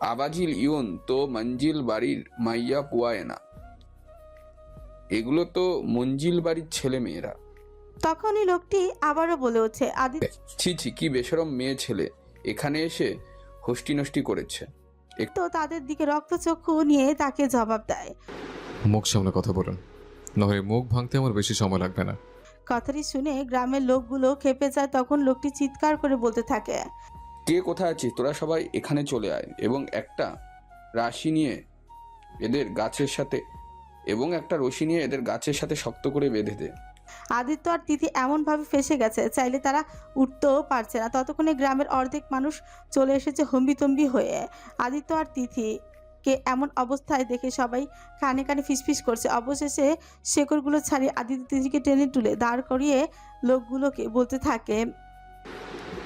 আবাজিল Yoon তো মঞ্জিল বাড়ির মাইয়া পুয়ায় না, এগুলো তো মঞ্জিল বাড়ির ছেলে মেয়েরা। তখনই লোকটি আবারও বলে ওঠে। আদিত্য ছি ছি, কি বেশরম মেয়ে ছেলে এখানে এসে হোস্টি নষ্টি করেছে। তাদের দিকে রক্তচক্ষু নিয়ে তাকে জবাব দেয়। মুখ সামনে কথা বলুন, নয় মুখ ভাঙতে আমার বেশি সময় লাগবে না। কথাটি শুনে গ্রামের লোকগুলো খেপে যায়। তখন লোকটি চিৎকার করে বলতে থাকে, কে কোথায় আছিস তোরা, সবাই এখানে চলে আয় এবং একটা রাশি নিয়ে এদের গাছের সাথে শক্ত করে বেঁধে দে। আদিত্য আর তিথি এমনভাবে ফেসে গেছে, চাইলে তারা উঠতেও পারছে না। ততক্ষণে গ্রামের অর্ধেক মানুষ চলে এসেছে হম্বিতম্বি হয়ে। আদিত্য আর তিথিকে এমন অবস্থায় দেখে সবাই কানে কানে ফিসফিস করছে। অবশেষে শেকড়গুলো ছাড়িয়ে আদিত্য তিথিকে টেনে তুলে দাঁড় করিয়ে লোকগুলোকে বলতে থাকে,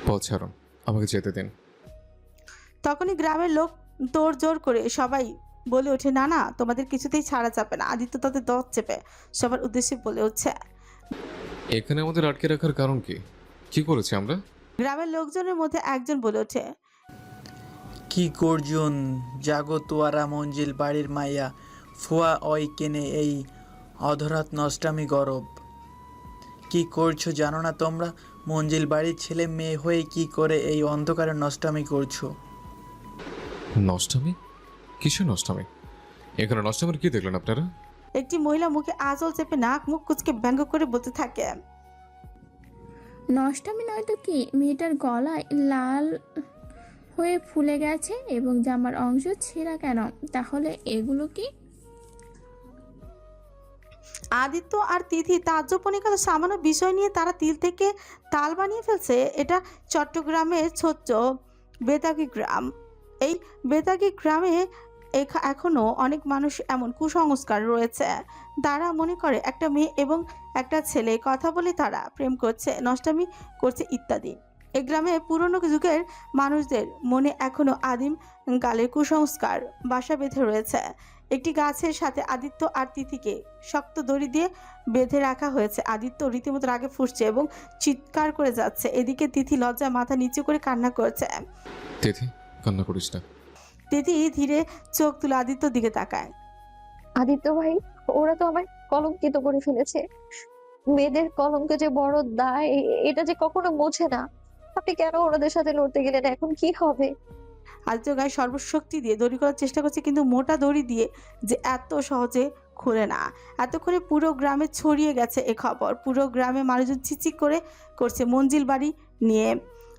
পথ ছাড়ুন, আমাকে যেতে দিন। তখনই গ্রামের লোক তোড় জোর করে সবাই বলে ওঠে, না না, তোমাদের কিছুতেই ছাড়া যাবে না। আদিত্য তাদের দশ চেপে সবার উদ্দেশ্যে বলে উঠছে। এখানে আমাদের আটকে রাখার কারণ কি? কি করেছি আমরা? গ্রামের লোকজনের মধ্যে একজন বলে ওঠে, কি করজুন জাগো তোয়ারা মঞ্জিল বাড়ির মাইয়া ফুয়া ওই কেনে এই অধরাত নষ্টামি গরব। কি করছো জানো না তোমরা? মঞ্জিল বাড়ির ছেলে মেয়ে হয়ে কি করে এই অন্ধকারে নষ্টামি করছো? নষ্টামি? কিছু নষ্টামি? এখানে নষ্টামির কি দেখলেন আপনারা? একটি মহিলা মুখে আঁচল চেপে নাক মুখ কুচকে ব্যঙ্গ করে বলতে থাকে, নষ্টামি নয়তো কি, মেয়েটার গলায় লাল হয়ে ফুলে গেছে এবং জামার অংশ ছেঁড়া কেন? তাহলে এগুলো কি? আদিত্য আর তিথি তাজ্জবনিকাল সামান্য বিষয় নিয়ে তারা তিল থেকে তাল বানিয়ে ফেলছে। এটা চট্টগ্রামের ছোট্ট বেতাগী গ্রাম। এই বেতাগী গ্রামে এখনো অনেক মানুষ এমন কুসংস্কার রয়েছে। তারা মনে করে একটা মেয়ে এবং একটা ছেলে কথা বলে তারা প্রেম করছে, নষ্টামি করছে ইত্যাদি। এই গ্রামে পুরনো যুগের মানুষদের মনে এখনো আদিম কালের কুসংস্কার বাসা বেঁধে রয়েছে। একটি গাছের সাথে আদিত্য আর তিথিকে শক্ত দড়ি দিয়ে বেঁধে রাখা হয়েছে। আদিত্য রীতিমতো রাগে ফুঁসছে এবং চিৎকার করে যাচ্ছে। এদিকে তিথি লজ্জায় মাথা নিচু করে কান্না করছে। তিথি, কান্না করিস না। তিথি ধীরে চোখ তুলে আদিত্যর দিকে তাকায়। আদিত্য ভাই, ওরা তো আমায় কলঙ্কিত করে ফেলেছে। মেয়েদের কলঙ্ক যে বড় দায়, এটা যে কখনো মোছে না। আপনি কেন ওনাদের সাথে লড়তে গেলেন? এখন কি হবে? আদিত্য গায়ে সর্বশক্তি দিয়ে দড়ি করার চেষ্টা করছে, কিন্তু মোটা দড়ি দিয়ে যে এত সহজে খুলে না। এতক্ষণে পুরো গ্রামে ছড়িয়ে গেছে এ খবর। পুরো গ্রামে মানুষজন চিচিক করে করছে মঞ্জিল বাড়ি নিয়ে।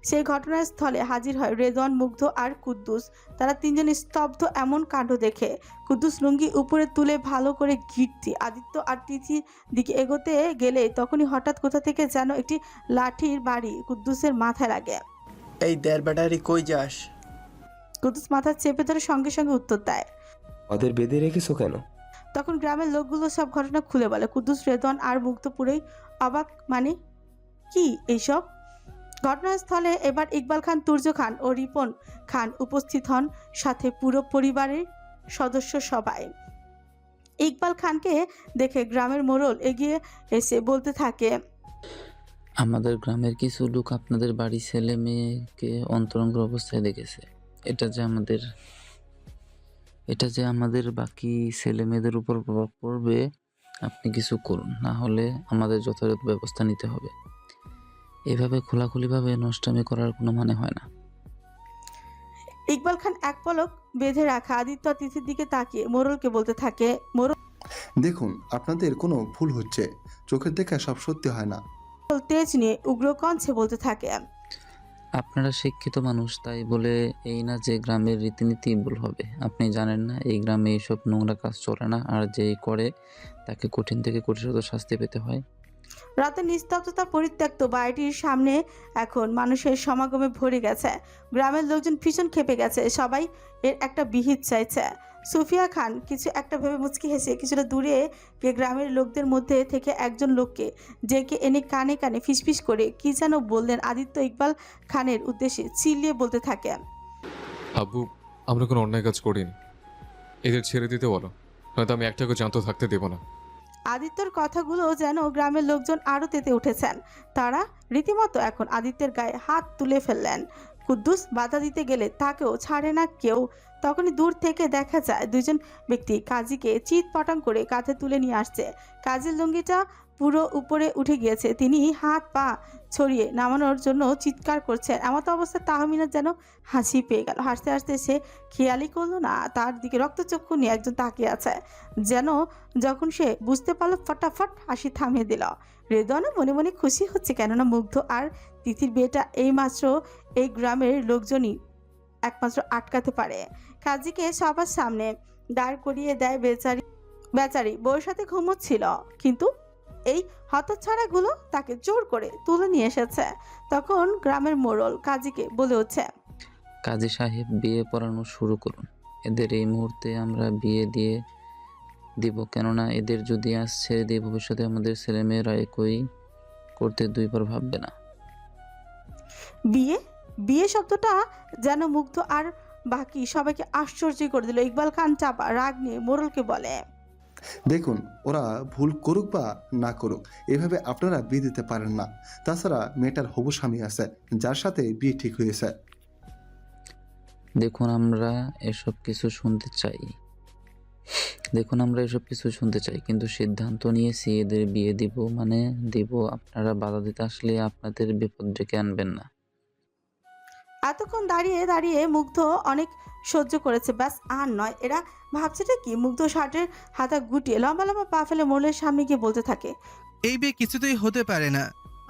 সেই ঘটনাস্থলে হাজির হয় রেদওয়ান, মুগ্ধ আর কুদ্দুস। তারা তিনজন স্তব্ধ এমন কাণ্ড দেখে। কুদ্দুস লুঙ্গি উপরে তুলে ভালো করে ঘিরতি আদিত্য আর তিথির দিকে এগোতে গেলে তখনই হঠাৎ কোথা থেকে যেন একটি লাঠির বাড়ি কুদ্দুসের মাথায় লাগে। এই দেড় ব্যাটারি কই যাস? কুদ্দুস মাথা চেপে ধরে সঙ্গে সঙ্গে উত্তর দেয়। ওদের বেঁধে রেখেছো কেন? তখন গ্রামের লোকগুলো সব ঘটনা খুলে বলে। কুদ্দুস, রেদওয়ান আর মুগ্ধ পুরোই অবাক। মানে কি এইসব? ঘটনাস্থলে এবার ইকবাল খান, তুর্য খান ও রিপন খান উপস্থিত হন, সাথে পুরো পরিবারের সদস্য সবাই। ইকবাল খানকে দেখে গ্রামের মোড়ল এগিয়ে এসে বলতে থাকে, আমাদের গ্রামের কিছু লোক আপনাদের বাড়ির ছেলে মেয়েকে অন্তরঙ্গ অবস্থায় দেখেছে। এটা যে আমাদের বাকি ছেলে মেয়েদের উপর প্রভাব পড়বে। আপনি কিছু করুন, না হলে আমাদের যথাযথ ব্যবস্থা নিতে হবে। এভাবে খোলাখুলিভাবে নষ্টামি করার কোনো মানে হয় না। ইকবাল খান এক পলক বেঁধে রাখা আদিত্য তিথির দিকে তাকিয়ে মোড়লকে বলতে থাকে, মোড়ল দেখুন, আপনাদের কোনো ভুল হচ্ছে। চোখের দেখা সব সত্যি হয় না। তেজ নিয়ে উগ্র কণ্ঠে বলতে থাকে, আপনারা শিক্ষিত মানুষ, তাই বলে এই না যে গ্রামের রীতিনীতি ভুল হবে। আপনি জানেন না এই গ্রামে এইসব নোংরা কাজ চলে না, আর যেই করে তাকে কঠিন থেকে কঠিনতর শাস্তি পেতে হয়। রাতের নিস্তব্ধতা পরিত্যক্ত বাড়িটির সামনে এখন মানুষের সমাগমে ভরে গেছে। গ্রামের লোকজন ভীষণ ক্ষেপে গেছে। সবাই এর একটা বিহিত চাইছে। সুফিয়া খান কিছু একটা ভেবে মুচকি হেসে কিছুটা দূরে গিয়ে গ্রামের লোকদের মধ্যে থেকে একজন লোককে ডেকে এনে কানে কানে ফিসফিস করে কি যেন বললেন। আদিত্য ইকবাল খানের উদ্দেশ্যে চিল্লিয়ে বলতে থাকে, আব্বু, আমরা কোনো অন্যায় কাজ করিনি, এদের ছেড়ে দিতে বলো, হয়তো আমি একটাকে জানতে থাকতে দেবো না। আদিত্যর কথাগুলো যেন গ্রামের লোকজন আরও তেতে উঠেছেন। তারা রীতিমতো এখন আদিত্যের গায়ে হাত তুলে ফেললেন। কুদ্দুস বাধা দিতে গেলে তাকেও ছাড়ে না কেউ। তখনই দূর থেকে দেখা যায় দুজন ব্যক্তি কাজীকে চিৎপটাং করে কাঁধে তুলে নিয়ে আসছে। কাজীর লুঙ্গিটা পুরো উপরে উঠে গিয়েছে, তিনি হাত পা ছড়িয়ে নামানোর জন্য চিৎকার করছেন। এমত অবস্থায় তাহমিনা যেন হাসি পেয়ে গেল। হাসতে হাসতে সে খেয়ালই করলো না তার দিকে রক্তচক্ষু নিয়ে একজন তাকিয়ে আছে। যেন যখন সে বুঝতে পারলো ফটাফট হাসি থামিয়ে দিল। রেদওয়ানা মনে মনে খুশি হচ্ছে, কেননা মুগ্ধ আর তিথির বিয়েটা এইমাত্র এই গ্রামের লোকজনই একমাত্র আটকাতে পারে। কাজীকে সবার সামনে দাঁড় করিয়ে দেয়। বেচারি বউর সাথে ঘুমোচ্ছিল, কিন্তু এই হতচ্ছাড়াগুলো তাকে জোর করে তুলে নিয়ে এসেছে। তখন গ্রামের মোড়ল কাজীকে বলে উঠছে, কাজী সাহেব, বিয়ে পড়ানো শুরু করুন। এদের এই মুহূর্তে আমরা বিয়ে দিয়ে দিব, কেননা এদের যদি আজ ছেড়ে দিয়ে ভবিষ্যতে আমাদের ছেলেমেয়েরা একই করতে দুইবার ভাববে না। বিয়ে বিয়ে শব্দটা যেন মুগ্ধ আর বাকি সবাইকে আশ্চর্য করে দিল। ইকবাল খান চাপা রাগ নিয়ে মোড়লকে বলে, দেখুন, ওরা ভুল করুক বা না করুক, এভাবে আপনারা বিয়ে দিতে পারেন না। তাছাড়া মেয়েটার হবু স্বামী আছে, যার সাথে বিয়ে ঠিক হয়েছে। দেখুন আমরা এসব কিছু শুনতে চাই, কিন্তু সিদ্ধান্ত নিয়েছি এদের বিয়ে দিব মানে দিব। আপনারা বাধা দিতে আসলে আপনাদের বিপদ ডেকে আনবেন না। এতক্ষণ দাঁড়িয়ে দাঁড়িয়ে মুগ্ধ অনেক সহ্য করেছে, ব্যাস আর নয়। এরা ভাবছেটা কি? মুগ্ধ শার্টের হাতা গুটিয়ে লম্বা লম্বা পা ফেলে মোড়লের সামনে গিয়ে বলতে থাকে, এই বিয়ে কিছুতেই হতে পারে না,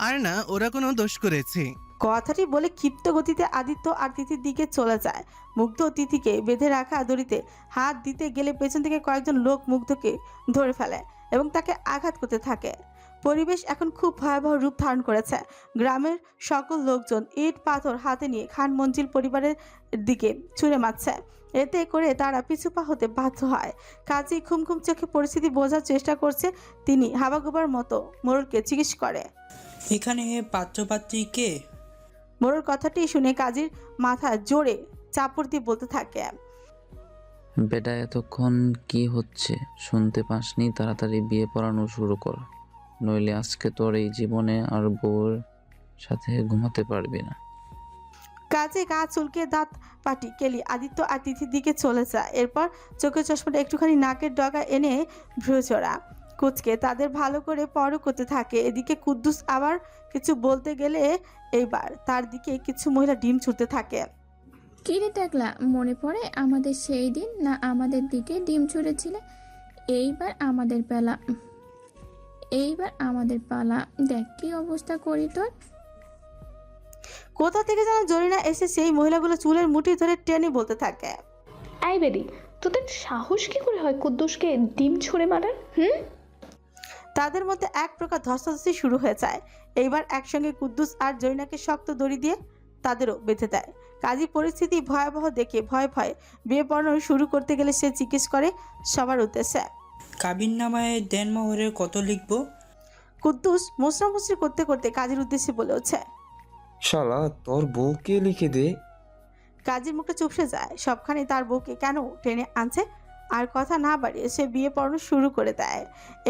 আর না ওরা কোনো দোষ করেছে। কথাটি বলে ক্ষিপ্ত গতিতে আদিত্য আর তিথির দিকে চলে যায়। মুগ্ধ তিথিকে বেঁধে রাখা দড়িতে হাত দিতে গেলে পেছন থেকে কয়েকজন লোক মুগ্ধকে ধরে ফেলে এবং তাকে আঘাত করতে থাকে। পরিবেশ এখন খুব ভয়াবহ রূপ ধারণ করেছে। গ্রামের সকল লোকজন ইট পাথর হাতে নিয়ে খান মঞ্জিল পরিবারের দিকে ছুঁড়ে মারছে। এতে করে তারা পিছুপা হতে বাধ্য হয়। কাজী খুমখুম চোখে পরিস্থিতি বোঝার চেষ্টা করছে। তিনি হাবাগোবার মতো মোড়লকে জিজ্ঞেস করে, এখানে পাত্রপাত্রী কে? মোড়ল কথাটি শুনে কাজীর মাথা জোরে চাপড় দিয়ে বলতে থাকে, বেটা এতক্ষণ কি হচ্ছে শুনতে পাসনি? তাড়াতাড়ি বিয়ে পড়ানো শুরু কর, নইলে আজকে তোর এই জীবনে আর বউর সাথে ঘুমাতে পারবি না। কাজে গা চুলকে দাঁত পাটি কেলি আদিত্য আর তিথির দিকে চলে যায়। এরপর চোখের চশমাটা একটুখানি নাকের ডগা এনে ভ্রুচোড়া কুচকে তাদের ভালো করে পরখ করতে থাকে। এদিকে কুদ্দুস আবার কিছু বলতে গেলে এইবার তার দিকে কিছু মহিলা ডিম ছুটতে থাকে। কি রে টাকলা, মনে পড়ে আমাদের সেই দিন না আমাদের দিকে ডিম ছুঁড়েছিলে? এইবার আমাদের পালা, দেখ কি অবস্থা করি তোর। কোথা থেকে যেন জরিনা এসে সেই মহিলাগুলো চুলের মুঠি ধরে টেনে বলতে থাকে, এই বেডি, তোদের সাহস কি করে হয় কুদ্দুসকে ডিম ছুঁড়ে মারার? তাদের মধ্যে এক প্রকার ধস্তাধস্তি শুরু হয়ে যায়। এইবার একসঙ্গে কুদ্দুস আর জরিনাকে শক্ত দড়ি দিয়ে তাদেরও বেঁধে দেয়। কাজী পরিস্থিতি ভয়াবহ দেখে ভয়ে ভয়ে বিয়ে পড়ানো শুরু করতে গেলে সে জিজ্ঞেস করে সবার উদ্দেশ্যে, কাবিন নামায় দেনমোহরের কত লিখবো? কুদ্দুস মুসরামুসরি করতে করতে কাজীর উদ্দেশ্যে বলেছে, শালা তোর বউকে লিখে দে। কাজীর মুখটা চুপসে যায়। সবখানে তার বউকে কেন টেনে আনছে। আর কথা না বাড়িয়ে সে বিয়ে পড়ানো শুরু করে দেয়।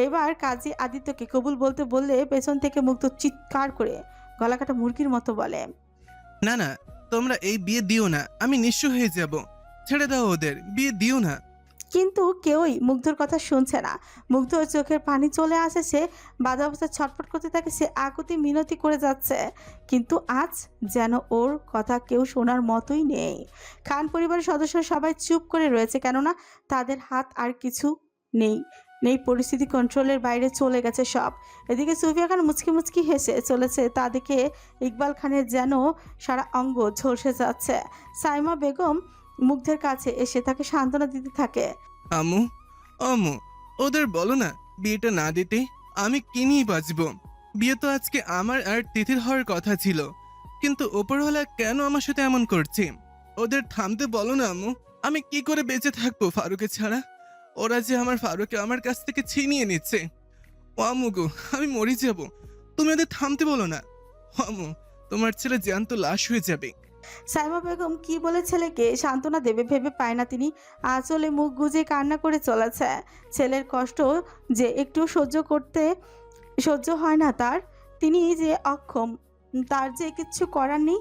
এবার কাজী আদিত্যকে কবুল বলতে বললে পেছন থেকে মুগ্ধ চিৎকার করে গলা কাটা মুরগির মতো বলে, না না, তোমরা এই বিয়ে দিও না, আমি নিঃস্ব হয়ে যাব। ছেড়ে দাও ওদের, বিয়ে দিও না। কিন্তু কেউই মুগ্ধর কথা শুনছে না। মুগ্ধর চোখের পানি চলে আসে, সে বাধা অবস্থা ছটফট করতে থাকে। সে আকুতি মিনতি করে যাচ্ছে, কিন্তু আজ যেন ওর কথা কেউ শোনার মতোই নেই। খান পরিবারের সদস্যরা সবাই চুপ করে রয়েছে, কেননা তাদের হাত আর কিছু নেই। পরিস্থিতি কন্ট্রোলের বাইরে চলে গেছে সব। এদিকে সুফিয়া খান মুচকি মুচকি হেসে চলেছে, তা দেখে ইকবাল খানের যেন সারা অঙ্গ ঝলসে যাচ্ছে। সাইমা বেগম মুগ্ধের কাছে এসে তাকে সান্ত্বনা দিতে থাকে, আমু ওদের বলো না বিয়েটা না দিতে, আমি কি নিয়ে বাঁচবো? বিয়ে তো আজকে আমার আর তিথির হওয়ার কথা ছিল, কিন্তু ওপরওয়ালা কেন আমার সাথে এমন করছে? ওদের থামতে বলো না আম্মু, আমি কি করে বেঁচে থাকবো ফারুকে ছাড়া? ওরা যে আমার ফারুকে আমার কাছ থেকে ছিনিয়ে নিচ্ছে। ও আম্মু গো, আমি মরে যাব, তুমি ওদের থামতে বলো না। আম্মু, তোমার ছেলে জ্যান্ত লাশ হয়ে যাবে। সাইমা বেগম কি বলে ছেলেকে সান্ত্বনা দেবে ভেবে পায় না। তিনি আঁচলে মুখ গুজে কান্না করে চলেছে। ছেলের কষ্ট যে একটু সহ্য হয় না তার, তিনি যে অক্ষম, তার যে কিচ্ছু করার নেই।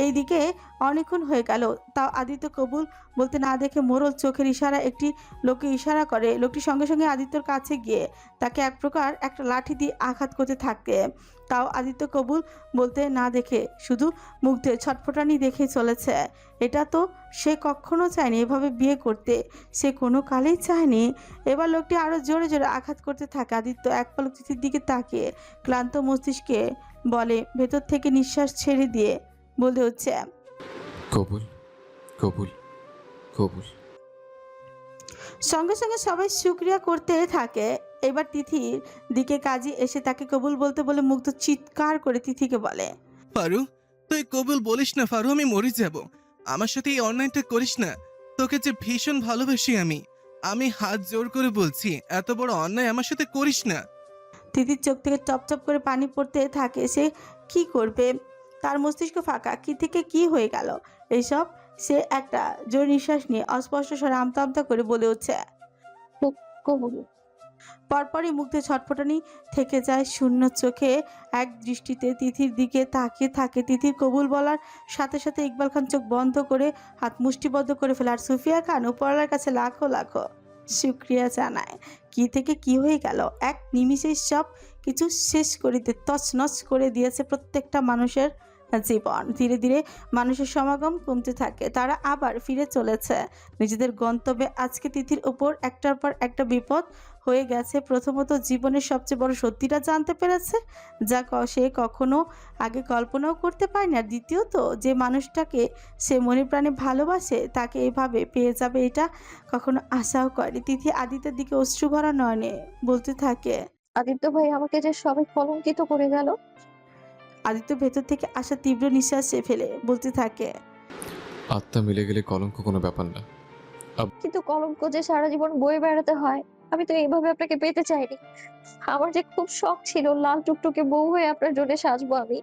এইদিকে অনেকক্ষণ হয়ে গেল, তাও আদিত্য কবুল বলতে না দেখে মোড়ল চোখের ইশারা একটি লোককে ইশারা করে। লোকটি সঙ্গে সঙ্গে আদিত্যর কাছে গিয়ে তাকে এক প্রকার একটা লাঠি দিয়ে আঘাত করতে থাকে। তাও আদিত্য কবুল বলতে না দেখে শুধু মুগ্ধে ছটফটানি দেখে চলেছে। এটা তো সে কখনো চায়নি এভাবে বিয়ে করতে, সে কোনো কালেই চায়নি। এবার লোকটি আরও জোরে জোরে আঘাত করতে থাকে। আদিত্য এক পলক তিথির দিকে তাকিয়ে ক্লান্ত মস্তিষ্কে বলে ভেতর থেকে নিঃশ্বাস ছেড়ে দিয়ে বলতে হচ্ছে, কবুল কবুল কবুল। সঙ্গে সঙ্গে সবাই শুক্রিয়া করতে থাকে। এবার তিথির দিকে কাজী এসে তাকে কবুল বলতে বলে মুগ্ধ চিৎকার করে তিথিকে বলে, ফারু, তুই কবুল বলিস না ফারু, আমি মরে যাব। আমার সাথে এই অন্যায়টা করিস না। তোকে যে ভীষণ ভালোবাসি আমি হাত জোর করে বলছি, এত বড় অন্যায় আমার সাথে করিস না। তিথির চোখ থেকে টপটপ করে পানি পড়তে থাকে। সে কি করবে? তার মস্তিষ্ক ফাঁকা। কি থেকে কি হয়ে গেল এইসব? সে একটা জোর নিঃশ্বাস নিয়ে অস্পষ্ট স্বরে আমতা আমতা করে বলে উঠছে। কবুল। পরপরই মুগ্ধে ছটফটানি থেকে যায়। শূন্য চোখে এক দৃষ্টিতে তিথির দিকে তাকিয়ে থাকে। তিথির কবুল বলার সাথে সাথে ইকবাল খান চোখ বন্ধ করে হাত মুষ্টিবদ্ধ করে ফেলে। আর সুফিয়া খান উপরওয়ালার কাছে লাখো লাখো শুক্রিয়া জানায়। কি থেকে কি হয়ে গেল? এক নিমিষে সব কিছু শেষ করে দিয়ে তছনছ করে দিয়েছে প্রত্যেকটা মানুষের জীবন। ধীরে ধীরে মানুষের সমাগম কমতে থাকে। তারা আবার ফিরে চলেছে নিজেদের গন্তব্যে। আজকে তিথির উপর একটার পর একটা বিপদ হয়ে গেছে। প্রথমত জীবনের সবচেয়ে বড় সত্যিটা জানতে পেরেছে, যা সে কখনো আগে কল্পনাও করতে পারেনি। আর দ্বিতীয়ত যে মানুষটাকে সে মনে প্রাণে ভালোবাসে তাকে এভাবে পেয়ে যাবে এটা কখনো আশাও করেনি। তিথি আদিত্যের দিকে অশ্রু ভরা নয়নে বলতে থাকে, আদিত্য ভাই আমাকে যে সবাই কলঙ্কিত করে গেল। আদিত্য ভেতর থেকে আসা তীব্র নিঃশ্বাস ফেলে বলতে থাকে, আত্মা মিলে গেলে কলঙ্ক কোনো ব্যাপার না। কিন্তু কলঙ্ক যে সারা জীবন বয়ে বেড়াতে হয়, আমি তো এইভাবে আপনাকে পেতে চাইনি। আমার যে খুব শখ ছিল লাল টুকটুকে বউ হয়ে আপনার জন্য সাজবো আমি।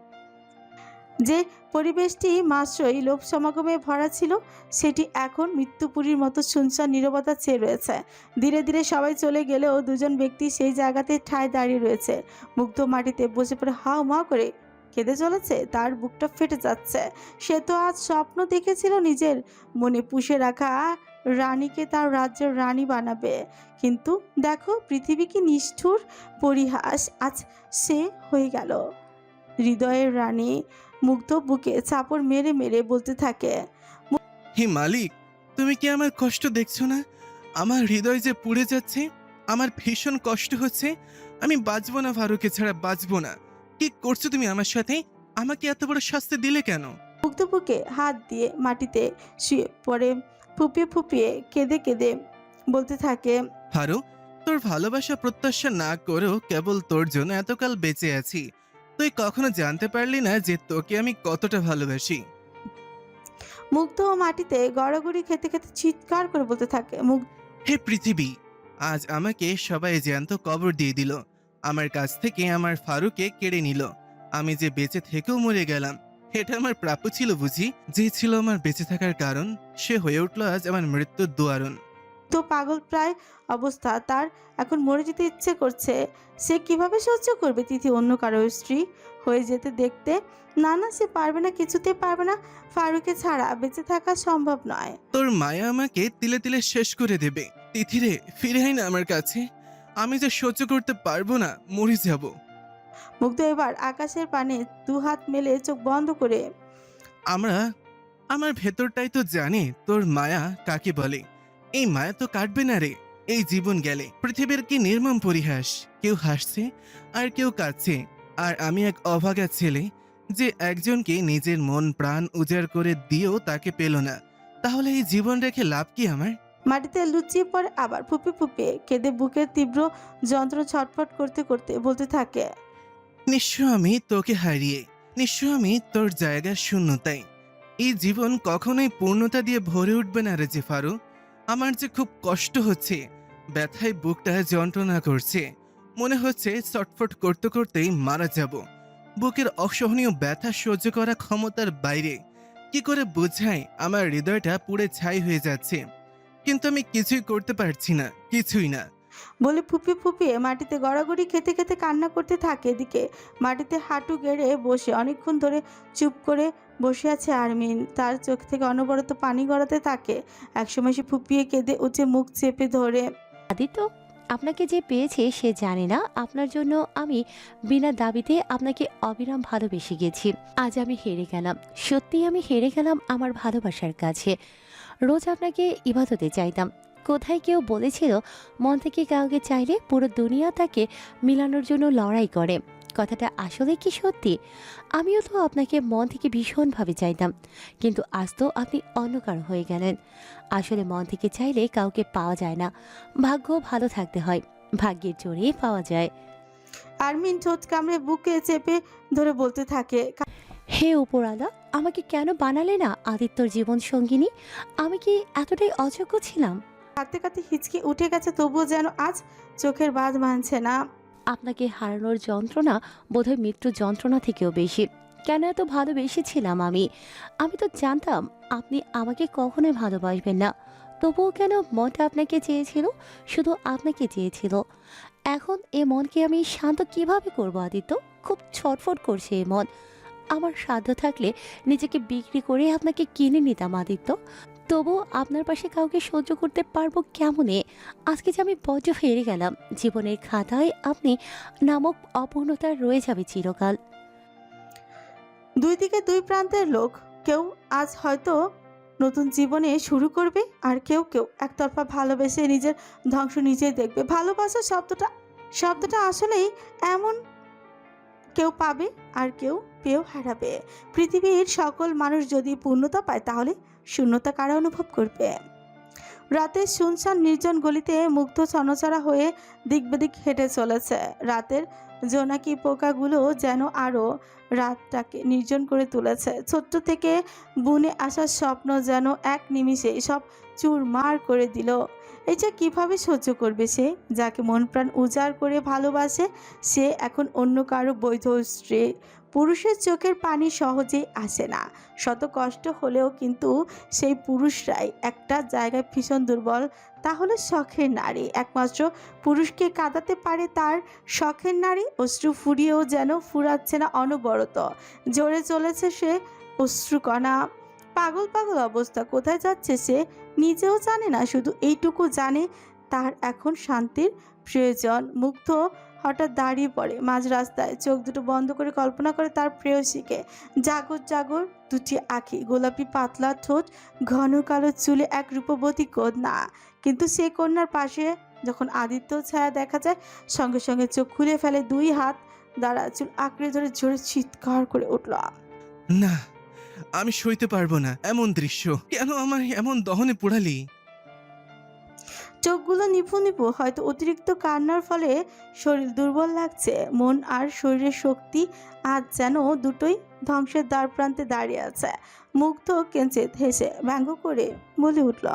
যে পরিবেশটি মাত্রই লোক সমাগমে ভরা ছিল সেটি এখন মৃত্যুপুরীর মতো শুনশান নীরবতা চেয়ে রয়েছে। ধীরে ধীরে সবাই চলে গেলেও দুজন ব্যক্তি সেই জায়গাতে ঠায় দাঁড়িয়ে রয়েছে। মুগ্ধ মাটিতে বসে পড়ে হাও মা করে কেঁদে চলেছে। তার বুকটা ফেটে যাচ্ছে। সে তো আজ স্বপ্ন দেখেছিল নিজের মনে পুষে রাখা রানীকে তার রাজ্যের রানী বানাবে, কিন্তু দেখো পৃথিবী কি নিষ্ঠুর পরিহাস, আজ সে হয়ে গেল হৃদয়ের রানী। মুগ্ধ বুকে চাপড় মেরে মেরে বলতে থাকে, হে মালিক, তুমি কি আমার কষ্ট দেখছো না? আমার হৃদয় যে পুড়ে যাচ্ছে, আমার ভীষণ কষ্ট হচ্ছে। আমি বাঁচবো না ফারুকে ছাড়া, বাঁচবো না। কি করছো তুমি আমার সাথে? আমাকে এত বড় শাস্তি দিলে কেন? মুগ্ধ বুকে হাত দিয়ে মাটিতে শুয়ে পড়ে ফুপিয়ে ফুপিয়ে কেঁদে কেঁদে বলতে থাকে, ফারু, তোর ভালোবাসা প্রত্যাশা না করেও কেবল তোর জন্য এতকাল বেঁচে আছি। তুই কখনো জানতে পারলি না যে তোকে আমি কতটা ভালোবাসি। মুগ্ধ মাটিতে গড়াগড়ি খেতে খেতে চিৎকার করে বলতে থাকে, হে পৃথিবী, আজ আমাকে সবাই জ্যান্ত কবর দিয়ে দিল। আমার কাছ থেকে আমার ফারুকে কেড়ে নিল। আমি যে বেঁচে থেকেও মরে গেলাম, এটা আমার প্রাপ্য ছিল বুঝি? যে ছিল আমার বেঁচে থাকার কারণ, সে হয়ে উঠল আজ আমার মৃত্যুর দুয়ারণ। তো পাগল প্রায় অবস্থা, তার এখন মরে যেতে ইচ্ছে করছে। সে কিভাবে সহ্য করবে তিথি অন্য কারো স্ত্রী হয়ে যেতে দেখতে? না না, সে পারবে না, কিছুতে পারবে না। ফারুকে ছাড়া বেঁচে থাকা সম্ভব নয়। তোর মায়া আমাকে তিলে তিলে শেষ করে দেবে। তিথিরে, ফিরে আয় না আমার কাছে। আমি যে সহ্য করতে পারবো না, মরে যাব। মুগ্ধ এবার আকাশের পানে দু হাত মেলে চোখ বন্ধ করে, আমার ভেতরটাই তো জানে তোর মায়া কাকে বলে। এই মায়া তো কাটবে না রে। এই জীবন গেলে পৃথিবীর কি নির্মম পরিহাস। কেউ হাসছে আর কেউ কাঁদছে, আর আমি এক অভাগা ছেলে যে একজনকে নিজের মন প্রাণ উজাড় করে দিয়েও তাকে পেল না। তাহলে এই জীবন রেখে লাভ কি আমার? মাটিতে লুচিয়ে পড়ে আবার ফুপি ফুপিয়ে কেঁদে বুকের তীব্র যন্ত্রণা ছটফট করতে করতে বলতে থাকে, নিশ্চয় আমি তোকে হারিয়ে, নিশ্চয় আমি তোর জায়গার শূন্যতাই। এই জীবন কখনোই পূর্ণতা দিয়ে ভরে উঠবে না রে যে ফারু। আমার যে খুব কষ্ট হচ্ছে, ব্যথায় বুকটা যন্ত্রণা করছে। মনে হচ্ছে ছটফট করতে করতেই মারা যাব। বুকের অসহনীয় ব্যথা সহ্য করা ক্ষমতার বাইরে। কি করে বোঝাই, আমার হৃদয়টা পুড়ে ছাই হয়ে যাচ্ছে, কিন্তু আমি কিছুই করতে পারছি না, কিছুই না। বলে ফুপিয়ে ফুপিয়ে মাটিতে গড়াগড়ি খেতে খেতে কান্না করতে থাকে। এদিকে মাটিতে হাঁটু গেড়ে বসে অনেকক্ষণ ধরে চুপ করে বসে আছে আরমিন। তার চোখ থেকে অনবরত পানি গড়াতে থাকে। একসময় সে ফুপিয়ে কেঁদে উঠে মুখ চেপে ধরে। আদিত্য আপনাকে যে পেয়েছে সে জানে না আপনার জন্য আমি বিনা দাবিতে আপনাকে অবিরাম ভালোবেসে গেছি। আজ আমি হেরে গেলাম, সত্যি আমি হেরে গেলাম আমার ভালোবাসার কাছে। রোজ আপনাকে ইবাদতে চাইতাম। কোথায় কেউ বলেছিল মন থেকে কাউকে চাইলে পুরো দুনিয়া তাকে মিলানোর জন্য লড়াই করে। কথাটা আসলে কি সত্যি? আমিও তো আপনাকে মন থেকে ভীষণভাবে চাইতাম, কিন্তু আজ তো আপনি অন্য কারো হয়ে গেলেন। আসলে মন থেকে চাইলে কাউকে পাওয়া যায় না, ভাগ্য ভালো থাকতে হয়, ভাগ্যের জোরেই পাওয়া যায়। আরমিন ঠোঁট কামড়ে বুকে চেপে ধরে বলতে থাকে, হে উপরালা, আমাকে কেন বানালে না আদিত্যর জীবন সঙ্গিনী? আমি কি এতটাই অযোগ্য ছিলাম? কাঁদতে কাঁদতে হিচকি উঠে গেছে, তবুও যেন আজ চোখের বাঁধ মানছে না। আপনাকে হারানোর যন্ত্রণা বোধহয় মৃত্যুর যন্ত্রণা থেকেও বেশি। কেন এত ভালোবেসেছিলাম আমি? আমি তো জানতাম আপনি আমাকে কখনোই ভালোবাসবেন না, তবুও কেন মনটা আপনাকে চেয়েছিল, শুধু আপনাকে চেয়েছিল। এখন এ মনকে আমি শান্ত কিভাবে করব আদিত্য? খুব ছটফট করছে এ মন। আমার সাধ্য থাকলে নিজেকে বিক্রি করে আপনাকে কিনে নিতাম আদিত্য, তবু আপনার পাশে কাউকে সহ্য করতে পারবো কেমনে? আজকে যে আমি বড্ড হেরে গেলাম। জীবনের খাতায় আপনি নামক অপূর্ণতা রয়ে যাবে চিরকাল। দুই দিকে দুই প্রান্তের লোক, কেউ আজ হয়তো নতুন জীবনে শুরু করবে, আর কেউ কেউ একতরফা ভালোবেসে নিজের ধ্বংস নিজেই দেখবে। ভালোবাসা শব্দটা আসলেই এমন, কেউ পাবে আর কেউ পেয়েও হারাবে। পৃথিবীর সকল মানুষ যদি পূর্ণতা পায় তাহলে শূন্যতা কারা অনুভব করবে? রাতের শুনশান নির্জন গলিতে মুগ্ধ ছনছাড়া হয়ে দিক বেদিক হেঁটে চলেছে। রাতের জোনাকি পোকাগুলো যেন আরও রাতটাকে নির্জন করে তুলেছে। ছোট্ট থেকে বুনে আসা স্বপ্ন যেন এক নিমিষে সব চুরমার করে দিল। এটা কিভাবে সহ্য করবে সে, যাকে মন প্রাণ উজাড় করে ভালোবাসে? সে এখন অন্য কারো বৈধ স্ত্রী। পুরুষের চোখের পানি সহজেই আসে না, শত কষ্ট হলেও, কিন্তু সেই পুরুষরাই একটা জায়গায় ভীষণ দুর্বল। তাহলে শখের নারী, একমাত্র পুরুষকে কাঁদাতে পারে তার শখের নারী। অশ্রু ফুরিয়েও যেন ফুরাচ্ছে না, অনবরত ঝরে চলেছে সে অশ্রুকণা। পাগল পাগল অবস্থা, কোথায় যাচ্ছে সে নিজেও জানে না, শুধু এইটুকু জানে তার এখন শান্তির প্রয়োজন। মুগ্ধ হঠাৎ দাঁড়িয়ে পড়ে মাঝ রাস্তায়, চোখ দুটো বন্ধ করে কল্পনা করে তার প্রেয়সীকে। জাগর জাগর দুটি আঁখি, গোলাপি পাতলা ঠোঁট, ঘন কালো চুলে এক রূপবতী কন্যা। কিন্তু সে কন্যার পাশে যখন আদিত্য ছায়া দেখা যায়, সঙ্গে সঙ্গে চোখ খুলে ফেলে, দুই হাত দ্বারা চুল আঁকড়ে ধরে জোরে চিৎকার করে উঠল, না, আমি সইতে পারবো না এমন দৃশ্য। কেন আমার এমন দহনে পোড়ালি? চোখগুলো নিভু নিভু, হয়তো অতিরিক্ত কান্নার ফলে শরীর দুর্বল লাগছে। মন আর শরীরের শক্তি আজ যেন দুটোই ধ্বংসের দ্বার প্রান্তে দাঁড়িয়ে আছে। মুগ্ধ কেঞ্চিত হেসে ব্যঙ্গ করে বলে উঠল,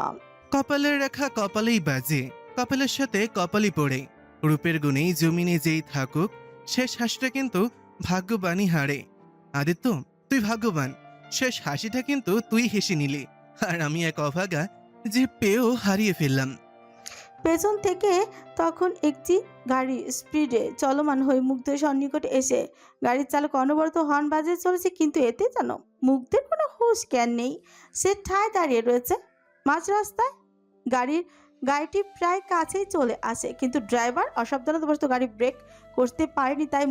কপালের রেখা কপালেই বাজে, কপালের সাথে কপালই পড়ে। রূপের গুণেই জমিনে যেই থাকুক, শেষ হাসিটা কিন্তু ভাগ্যবানই হারে। আদিত্য, তুই ভাগ্যবান, শেষ হাসিটা কিন্তু তুই হেসে নিলি, আর আমি এক অভাগা যে পেয়েও হারিয়ে ফেললাম। পেছন থেকে তখন একটি গাড়ি স্পিডে চলমান হয়ে মুগ্ধের সন্নিকটে এসে গাড়ির চালক অনবরত হর্ন বাজিয়ে চলেছে, কিন্তু এতে যেন মুগ্ধের কোনো হুঁশ জ্ঞান নেই। সে ঠায় দাঁড়িয়ে রয়েছে মাঝ রাস্তায়। গাড়িটি প্রায় কাছেই চলে আসে, কিন্তু ড্রাইভার অসাবধানতাবশত গাড়ি ব্রেক করতে পারেনি, তাই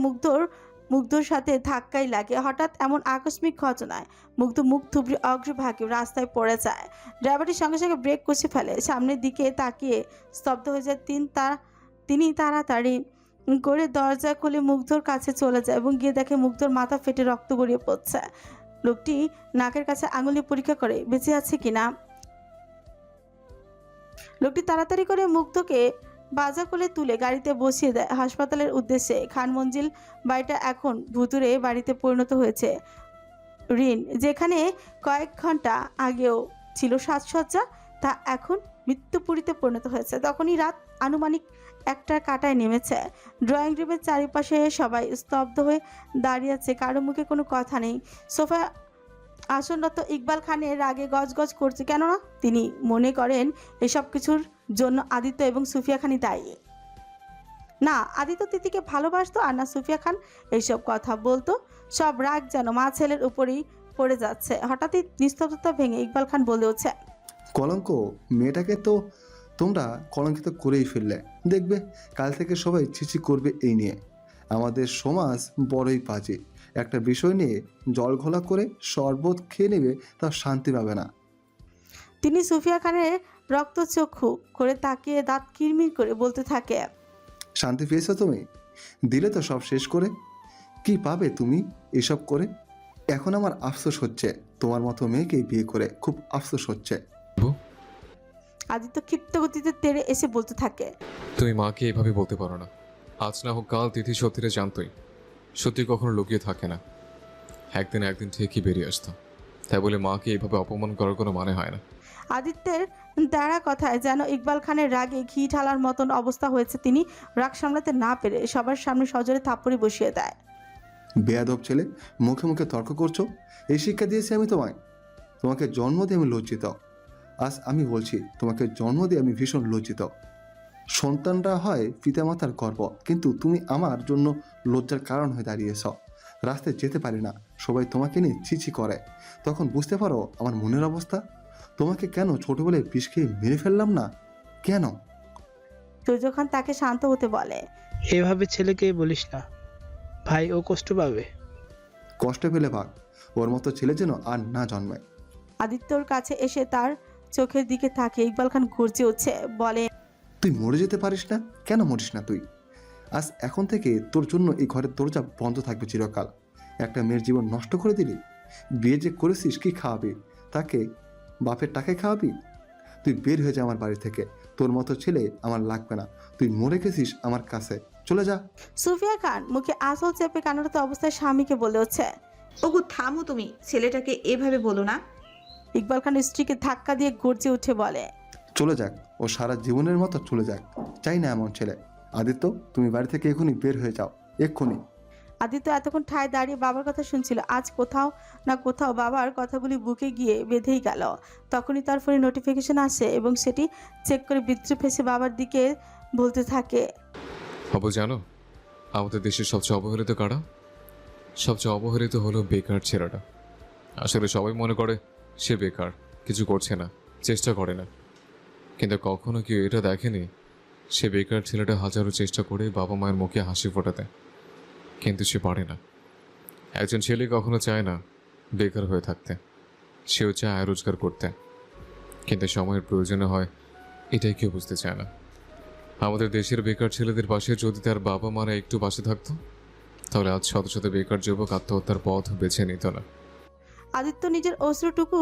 মুগ্ধর সাথে ধাক্কাই লাগে। হঠাৎ এমন আকস্মিক ঘটনায় মুগ্ধ মুখ থুবড়ে অগ্রভাগে রাস্তায় পড়ে যায়। ড্রাইভারটির সঙ্গে সঙ্গে ব্রেক কষে ফেলে, সামনের দিকে তাকিয়ে স্তব্ধ হয়ে যায়। তিনি তাড়াতাড়ি করে দরজা খুলে মুগ্ধর কাছে চলে যায় এবং গিয়ে দেখে মুগ্ধর মাথা ফেটে রক্ত গড়িয়ে পড়ছে। লোকটি নাকের কাছে আঙুলে পরীক্ষা করে বেঁচে আছে কিনা। লোকটি তাড়াতাড়ি করে মুগ্ধকে বাজা কোলে তুলে গাড়িতে বসিয়ে দেয় হাসপাতালের উদ্দেশ্যে। খান মঞ্জিল বাড়িটা এখন ভুতুরে বাড়িতে পরিণত হয়েছে। ঋণ যেখানে কয়েক ঘন্টা আগেও ছিল সাজসজ্জা, তা এখন মৃত্যুপুরীতে পরিণত হয়েছে। তখনই রাত আনুমানিক 1টার কাঁটায় নেমেছে। ড্রয়িং রুমের চারিপাশে সবাই স্তব্ধ হয়ে দাঁড়িয়ে আছে, কারো মুখে কোনো কথা নেই। সোফা আসনরত ইকবাল খানের রাগে গজগজ করছে, কেননা তিনি মনে করেন এসব কিছুর জন্য আদিত্য এবং সুফিয়া খানই দায়ী। না আদিত্য তিথিকে ভালোবাসতো, আর না সুফিয়া খান এইসব কথা বলতো। সব রাগ যেন মা ছেলের উপরেই পড়ে যাচ্ছে। হঠাৎই নিস্তব্ধতা ভেঙে ইকবাল খান বলে উঠছে, কলঙ্ক মেয়েটাকে তো তোমরা কলঙ্কিত করেই ফেললে। দেখবে কাল থেকে সবাই ছিছি করবে এই নিয়ে। আমাদের সমাজ বড়ই পাজি। একটা বিষয় নিয়ে জল ঘোলা করে শরবত খেয়ে নেবে, তা শান্তি পাবে না। তিনি সুফিয়া খানের রক্তচক্ষু করে তাকিয়ে দাঁত কিরমির করে বলতে থাকে, শান্তি পেয়েছো তুমি? দিলে তো সব শেষ করে। কি পাবে তুমি এসব করে? এখন আমার আফসোস হচ্ছে, তোমার মতো মেয়েকে বিয়ে করে খুব আফসোস হচ্ছে। আদিত্য ক্ষিপ্ত গতিতে তেড়ে এসে বলতে থাকে, তুমি মাকে এভাবে বলতে পারো না। আজ না হোক কাল তিথি সত্যিটা জানতোই। সত্যি কখনো লুকিয়ে থাকে না, একদিন ঠিকই বেরিয়ে আসতো। তাই বলে মাকে এইভাবে অপমান করার কোনো মানে হয় না। আদিত্যের দাঁড়া কথায় যেন ইকবাল খানের রাগে ঘি ঢালার মতন অবস্থা হয়েছে। তিনি রাগ সামলাতে না পেরে সবার সামনে সজোরে থাপ্পড়ি বসিয়ে দেয়। বেয়াদব ছেলে, মুখে মুখে তর্ক করছো? এই শিক্ষা দিয়েছি আমি তোমায়? তোমাকে জন্ম দিয়ে আমি লজ্জিত। আজ আমি বলছি, তোমাকে জন্ম দিয়ে আমি ভীষণ লজ্জিত। সন্তানরা হয় পিতামাতার গর্ব, কিন্তু তুমি আমার জন্য লজ্জার কারণ হয়ে দাঁড়িয়েছ। রাস্তায় যেতে পারি না, সবাই তোমাকে নিয়ে ছিছি করে। তখন বুঝতে পারো আমার মনের অবস্থা। তোমাকে কেন ছোটবেলায় বিষ খেয়ে মেরে ফেললাম না? কেন? সূর্য খান তাকে শান্ত হতে বলে, এভাবে ছেলেকে বলিস না ভাই, ও কষ্ট পাবে। কষ্ট পেলে ভাগ, ওর মতো ছেলে যেন আর না জন্মায়। আদিত্যর কাছে এসে তার চোখের দিকে তাকে ইকবাল খান গর্জে উঠছে, বলে, তুই মরে যেতে পারিস না? কেন মরিস না তুই? আজ এখন থেকে তোর জন্য এই ঘরের দরজা বন্ধ থাকবে চিরকাল। একটা মেয়ের জীবন নষ্ট করে দিলি। বিয়ে যে করেছিস, কি খাওয়াবি তাকে? বাপের টাকায় খাওয়াবি? তুই বের হয়ে যা আমার বাড়ি থেকে। তোর মতো ছেলে আমার লাগবে না। তুই মরে গেছিস আমার কাছে, চলে যা। সুফিয়া খান মুখে আঁচল চেপে কান্নারত অবস্থায় স্বামীকে বলে হচ্ছে, ওগো থামো তুমি, ছেলেটাকে এভাবে বলো না। ইকবাল খান স্ত্রীকে ধাক্কা দিয়ে গর্জে উঠে বলে, চলে যাক, ও সারা জীবনের মতো চলে যাক। চাই না এমন ছেলে। আদিত্য, তুমি বাড়ি থেকে এখনই বের হয়ে যাও, এক্ষুনি। আদিত্য এতক্ষণ ঠায় দাঁড়িয়ে বাবার কথা শুনছিল। আজ কোথাও না কোথাও বাবার কথাগুলি বুকে গিয়ে বেঁধেই গেল। তখনই তার ফোনে নোটিফিকেশন আসে এবং সেটি চেক করে বিদ্রুপ হেসে বাবার দিকে বলতে থাকে, বাবু জানো আমাদের দেশের সবচেয়ে অবহেলিত কারা? সবচেয়ে অবহেলিত হলো বেকার ছেলেটা। আসলে সবাই মনে করে সে বেকার, কিছু করছে না, চেষ্টা করে না। কিন্তু কখনো কেউ এটা দেখেনি সে বেকার ছেলেটা হাজারো চেষ্টা করে বাবা মায়ের মুখে হাসি ফোটাতে, কিন্তু সে পারে না। একজন ছেলে কখনো চায় না বেকার হয়ে থাকতে, সেও চায় আয় রোজগার করতে, কিন্তু সময়ের প্রয়োজনে হয় এটাই কেউ বুঝতে চায় না। আমাদের দেশের বেকার ছেলেদের পাশে যদি তার বাবা মারা একটু পাশে থাকতো, তাহলে আজ শত শত বেকার যুবক আত্মহত্যার পথ বেছে নিত না। আদিত্য নিজের অশ্রুটুকু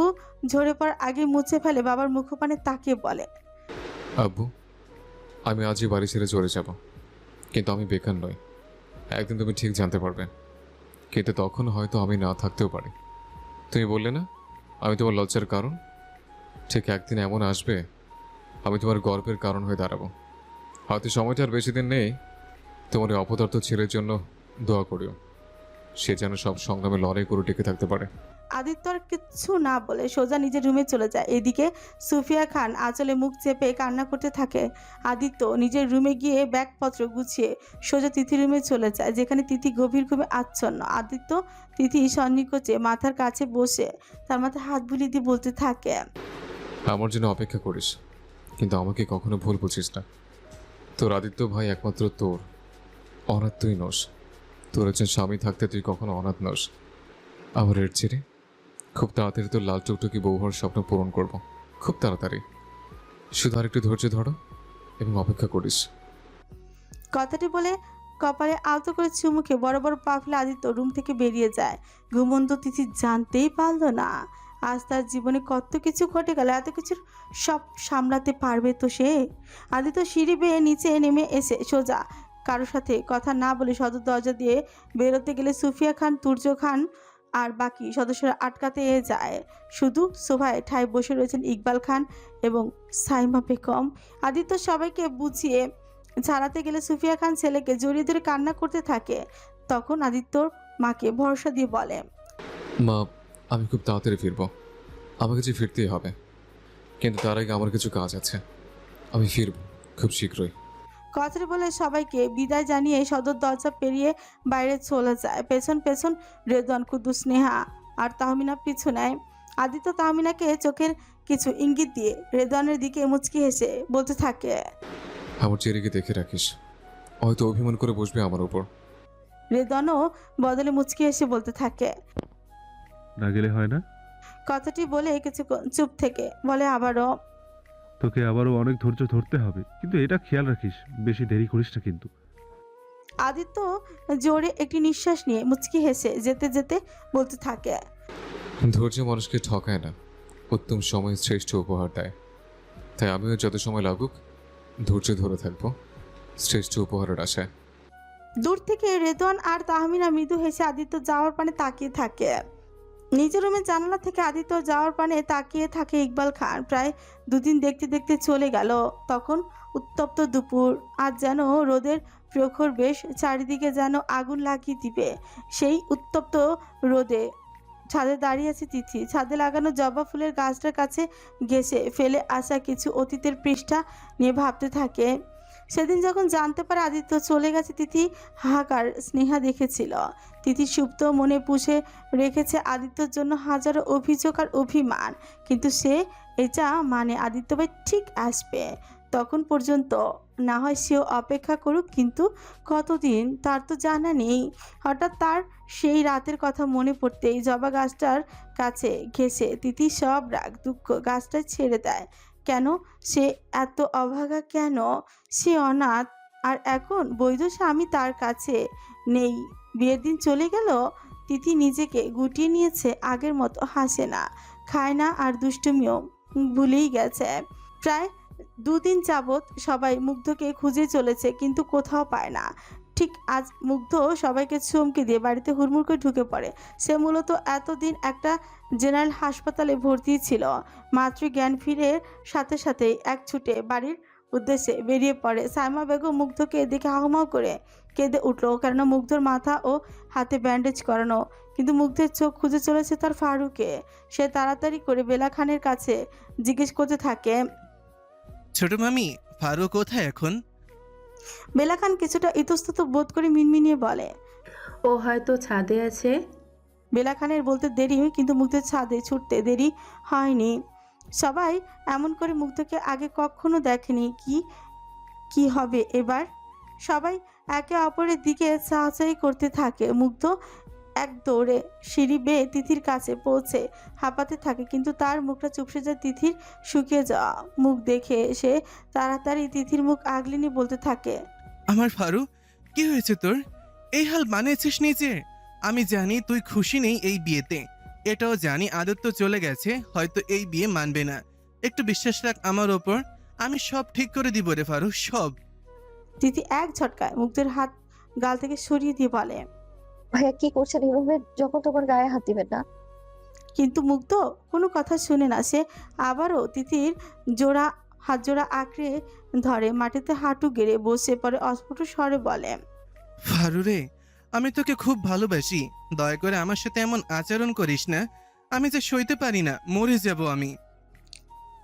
ঝরে পড়ার আগে মুছে ফেলে বাবার মুখপানে তাকিয়ে বলে, আব্বু, আমি আজই বাড়ি ছেড়ে চলে যাব, কিন্তু আমি বেকার নই। একদিন তুমি ঠিক জানতে পারবে, কিন্তু তখন হয়তো আমি না থাকতেও পারি। তুমি বললে না আমি তোমার লজ্জার কারণ? ঠিক একদিন এমন আসবে আমি তোমার গর্বের কারণ হয়ে দাঁড়াবো। হয়তো সময়টা আর বেশি দিন নেই। তোমার এই অপদার্থ ছেলের জন্য দোয়া করিও, সে যেন সব সংগ্রামে লড়াই করে টিকে থাকতে পারে। আদিত্য আর কিছু না বলে সোজা নিজের রুমে চলে যায়। এদিকে সুফিয়া খান আঁচলে মুখ চেপে কান্না করতে থাকে। আদিত্য নিজের রুমে গিয়ে ব্যাগপত্র গুছিয়ে সোজা তিথি রুমে চলে যায়, যেখানে তিথি গভীর ঘুমে আচ্ছন্ন। আদিত্য তিথি সন্নিকোচে মাথার কাছে বসে তার মাথায় হাত বুলিয়ে দিয়ে বলতে থাকে, আমার জন্য অপেক্ষা করিস, কিন্তু আমাকে কখনো ভুল বুঝিস না। তোর আদিত্য ভাই একমাত্র তোর, অনাথ তুই নস। তোর একজন স্বামী থাকতে তুই কখনো অনাথ নস। আমার এর ছেড়ে খুব তাড়াতাড়ি তোর লাল টুকটুকি বউ হওয়ার স্বপ্ন পূরণ করব, খুব তাড়াতাড়ি। শুধু আর একটু ধৈর্য ধরো এবং অপেক্ষা করিস। কথাটি বলে কপালে আলতো করে চুমুকে বড় বড় পা ফেলে আদিত্য রুম থেকে বেরিয়ে যায়। ঘুমন্ত তিথি জানতেই পারল না আজ তার জীবনে কত কিছু ঘটে গেল। এত কিছুর সব সামলাতে পারবে তো সে? আদিত্য সিঁড়ি বেয়ে নিচে নেমে এসে সোজা কারোর সাথে কথা না বলে সদর দরজা দিয়ে বেরোতে গেলে সুফিয়া খান, তুর্য খান আর বাকি সদস্যরা আটকাতে যায়। শুধু সোফায় ঠায় বসে রয়েছেন ইকবাল খান এবং সাইমা বেগম। আদিত্য সবাইকে বুঝিয়ে ছাড়াতে গেলে সুফিয়া খান ছেলেকে জড়িয়ে ধরে কান্না করতে থাকে। তখন আদিত্যর মাকে ভরসা দিয়ে বলে, মা, আমি খুব তাড়াতাড়ি ফিরবো, আমাকে যে ফিরতেই হবে, কিন্তু তার আগে আমার কিছু কাজ আছে। আমি ফিরব খুব শীঘ্রই। কথাটি বলে সবাইকে বিদায় জানিয়ে সদর দরজা পেরিয়ে বাইরে চলে যায়। পেছন পেছন রেদওয়ান, কুদ্দুস, স্নেহা আর তাহমিনা পিছু নেয়। আদিত্য তাহমিনাকে চোখের কিছু ইঙ্গিত দিয়ে রেদওয়ানের দিকে মুচকি হেসে বলতে থাকে, আমার চেরিকে দেখে রাখিস, হয়তো অভিমান করে বসবে আমার উপর। রেদওয়ানও বদলে মুচকি হেসে বলতে থাকে। না গেলে হয় না? কথাটি বলে কিছুক্ষণ চুপ থেকে বলে আবারও, তোকে আবারও অনেক ধৈর্য ধরতে হবে, কিন্তু এটা খেয়াল রাখিস, বেশি দেরি করিস না কিন্তু। আদিত্য জোরে একটি নিঃশ্বাস নিয়ে মুচকি হেসে যেতে যেতে বলতে থাকে, ধৈর্য মানুষকে ঠকায় না, উত্তম সময় শ্রেষ্ঠ উপহার দেয়। তাই আমিও যত সময় লাগুক ধৈর্য ধরে থাকবো শ্রেষ্ঠ উপহারের আশায়। দূর থেকে রেদওয়ান আর তাহমিনা মৃদু হেসে আদিত্য যাওয়ার পানে তাকিয়ে থাকে। নিজের রুমের জানালা থেকে আদিত্য যাওয়ার পানে তাকিয়ে থাকে ইকবাল খান। প্রায় 2 দিন দেখতে দেখতে চলে গেল। তখন উত্তপ্ত দুপুর, আজ যেন রোদের প্রখর বেশ, চারিদিকে যেন আগুন লাগিয়ে দিবে। সেই উত্তপ্ত রোদে ছাদে দাঁড়িয়ে আছে তিথি। ছাদে লাগানো জবা ফুলের গাছটার কাছে ঘেঁষে ফেলে আসা কিছু অতীতের পৃষ্ঠা নিয়ে ভাবতে থাকে। সেদিন যখন জানতে পারে আদিত্য চলে গেছে, তিথি হাহাকার স্নেহা দেখেছিল। তিথি সুপ্ত মনে পুষে রেখেছে আদিত্যর জন্য হাজারো অভিযোগ আর অভিমান, কিন্তু সে এটা মানে আদিত্য ভাই ঠিক আসবে। তখন পর্যন্ত না হয় সেও অপেক্ষা করুক, কিন্তু কতদিন তার তো জানা নেই। হঠাৎ তার সেই রাতের কথা মনে পড়তেই জবা গাছটার কাছে ঘেঁষে তিথি সব রাগ দুঃখ গাছটা ছেড়ে দেয়। কেন সে এত অভাগা, কেন সে অনাথ, আর এখন বৈধ স্বামী তার কাছে নেই। বিয়ের দিন চলে গেল, তিথি নিজেকে গুটিয়ে নিয়েছে, আগের মতো হাসে না, খায় না, আর দুষ্টুমিও ভুলেই গেছে। প্রায় 2 দিন যাবৎ সবাই মুগ্ধকে খুঁজে চলেছে, কিন্তু কোথাও পায় না। ঠিক আজ মুগ্ধ সবাইকে চমকে দিয়ে বাড়িতে হুড়মুড় করে ঢুকে পড়ে। সে মূলত এতদিন একটা জেনারেল হাসপাতালে ভর্তি ছিল। মাতৃ জ্ঞান ফিরে সাথে সাথেই এক ছুটে বাড়ির উদ্দেশ্যে বেরিয়ে পড়ে। সাইমা বেগম মুগ্ধকে দেখে হাউমাউ করে কেঁদে উঠল, কেননা মুগ্ধর মাথা ও হাতে ব্যান্ডেজ করানো, কিন্তু মুগ্ধের চোখ খুঁজে চলেছে তার ফারুকে। সে তাড়াতাড়ি করে বেলা খানের কাছে জিজ্ঞেস করতে থাকে, ছোট মামি, ফারুক কোথায় এখন? বেলা খান কিছুটা ইতস্তত বোধ করে মিনমিনিয়ে বলে, ও হয়তো ছাদে আছে। বেলা খানের বলতে দেরি হয়, কিন্তু মুগ্ধের ছাদে ছুটতে দেরি হয়নি। সবাই এমন করে মুগ্ধকে আগে কখনো দেখেনি। কি হবে এবার? সবাই একে অপরের দিকে চাহাচাহি করতে থাকে। মুগ্ধ এক দৌড়ে সিঁড়ি বেয়ে তিথির কাছে পৌঁছে হাঁপাতে থাকে, কিন্তু তার মুখটা চুপসে যায় তিথির শুকিয়ে যাওয়া মুখ দেখে। সে তাড়াতাড়ি তিথির মুখ আগলে নিয়ে বলতে থাকে, আমার ফারুক, কি হয়েছে তোর? এই হাল বানিয়েছিস নিজে? আমি জানি তুই খুশি নেই এই বিয়েতে, এটাও জানি আদিত্য চলে গেছে, হয়তো এই বিয়ে মানবে না। একটু বিশ্বাস রাখ আমার ওপর, আমি সব ঠিক করে দিব রে ফারুক, সব। তিথি এক ঝটকায় মুগ্ধের হাত গাল থেকে সরিয়ে দিয়ে বলে, ভাইয়া কি করছেন এভাবে? যখন তখন গায়ে হাত দিবেন না। কিন্তু মুগ্ধ কোনো কথা শুনে না। সে আবারও তিথির হাত জোড়া আঁকড়ে ধরে, মাটিতে হাঁটু গেড়ে বসে পড়ে, অস্ফুট স্বরে বলে, ফারু রে, আমি তোকে খুব ভালোবাসি, দয়া করে আমার সাথে এমন আচরণ করিস না, আমি যে সইতে পারি না, মরে যাব আমি।